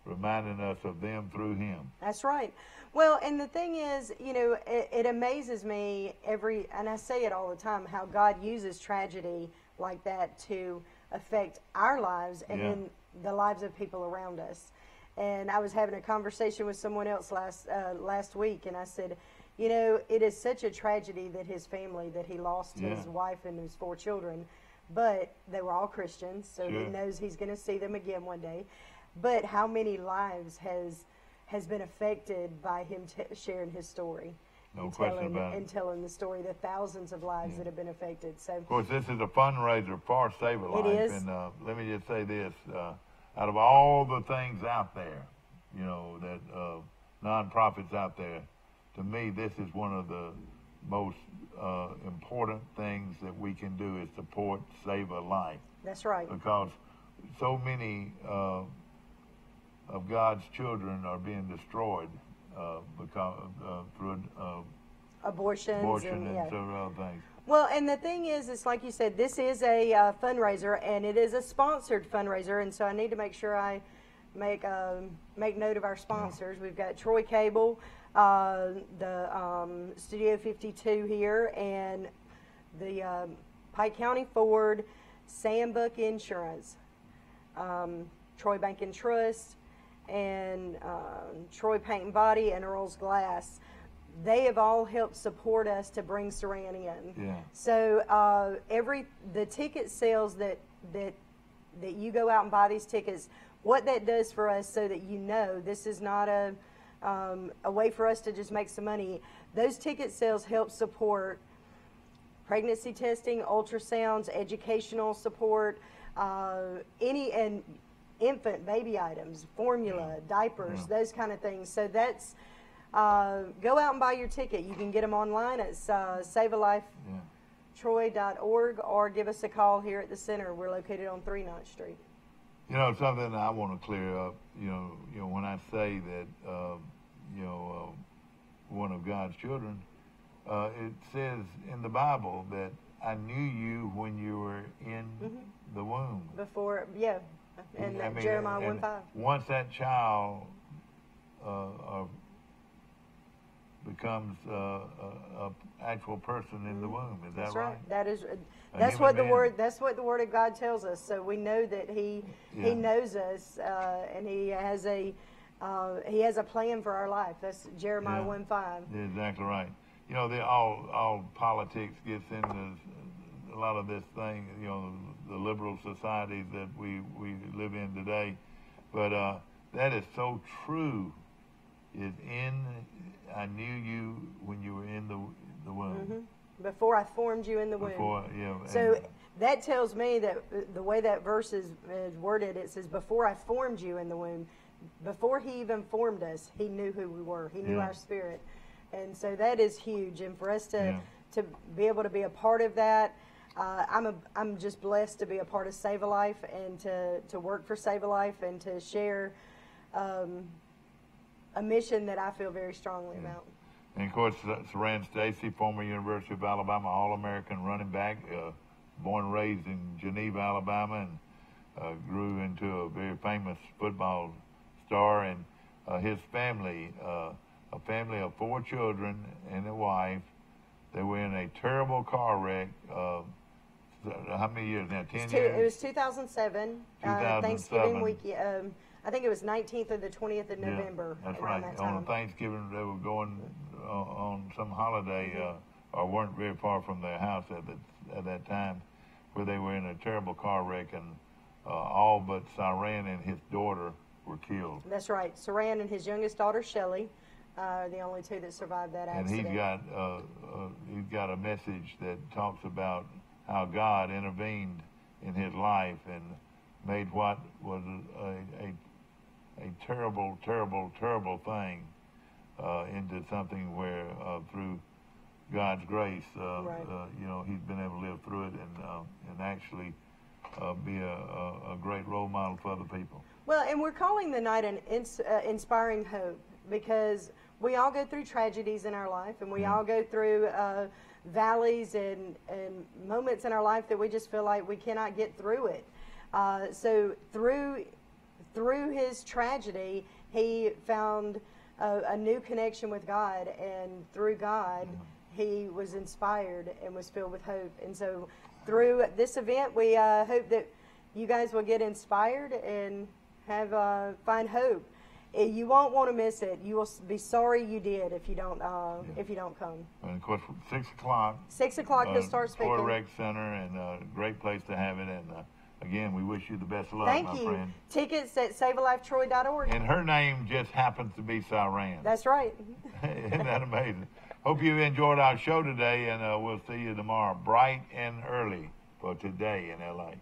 reminding us of them through him. That's right. Well, and the thing is, you know, it amazes me and I say it all the time, how God uses tragedy like that to affect our lives and then the lives of people around us. And I was having a conversation with someone else last week, and I said, you know, it is such a tragedy that his family, that he lost his wife and his 4 children, but they were all Christians, so he knows he's going to see them again one day. But how many lives has been affected by him sharing his story? No question about it. And telling the story, the thousands of lives that have been affected. So, of course, this is a fundraiser for Save a Life. It is. And let me just say this. Out of all the things out there, you know, that nonprofits out there. To me, this is one of the most important things that we can do is support Save a Life. That's right. Because so many of God's children are being destroyed because through abortions and several other things. Well, and the thing is, it's like you said, this is a fundraiser, and it is a sponsored fundraiser, and so I need to make sure I make note of our sponsors. Yeah. We've got Troy Cable, the Studio 52 here, and the Pike County Ford, Sandbuck Insurance, Troy Bank and Trust, and Troy Paint and Body, and Earl's Glass. They have all helped support us to bring Saran in. Yeah. So the ticket sales that you go out and buy these tickets, what that does for us, so that you know this is not a way for us to just make some money. Those ticket sales help support pregnancy testing, ultrasounds, educational support, and infant baby items, formula, diapers, those kind of things. So that's go out and buy your ticket. You can get them online at savealifetroy.org or give us a call here at the center. We're located on 3 Notch Street. You know, something I want to clear up. You know, when I say that, one of God's children, it says in the Bible that I knew you when you were in the womb. Before, yeah, and Jeremiah 1:5. Once that child becomes a actual person in the womb, is that right? That's what the word. That's what the Word of God tells us. So we know that He knows us, and He has a plan for our life. That's Jeremiah 1:5. Yeah, exactly right. You know, all politics gets into a lot of this thing. You know, the liberal society that we live in today, but that is so true. I knew you when you were in the womb. Before I formed you in the womb. So that tells me that the way that verse is worded, it says, before I formed you in the womb, before He even formed us, He knew who we were. He knew our spirit. And so that is huge. And for us to be able to be a part of that, I'm just blessed to be a part of Save a Life and to work for Save a Life and to share a mission that I feel very strongly about. And of course, Saran Stacy, former University of Alabama All-American running back, born and raised in Geneva, Alabama, and grew into a very famous football star. And his family, a family of 4 children and a wife, they were in a terrible car wreck. How many years now? 10 years? It was 2007. Thanksgiving week. I think it was 19th or the 20th of November. That's right. On Thanksgiving, they were going on some holiday, or weren't very far from their house at that time, where they were in a terrible car wreck, and all but Saran and his daughter were killed. That's right. Saran and his youngest daughter, Shelley, are the only 2 that survived that accident. And he's got a message that talks about how God intervened in his life and made what was a terrible, terrible, terrible thing into something where through God's grace, he's been able to live through it and actually be a great role model for other people. Well, and we're calling the night an inspiring hope, because we all go through tragedies in our life, and we all go through valleys and moments in our life that we just feel like we cannot get through it. So through his tragedy, he found a new connection with God, and through God, he was inspired and was filled with hope. And so through this event, we hope that you guys will get inspired and find hope. You won't want to miss it. You will be sorry you did if you don't come. And of course, 6 o'clock. 6 o'clock he'll start speaking. Ford Rec Center, and a great place to have it. And again, we wish you the best of luck, my friend. Thank you. Tickets at savealifetroy.org. And her name just happens to be Saran. That's right. Isn't that amazing? Hope you enjoyed our show today, and we'll see you tomorrow, bright and early, for Today in L.A.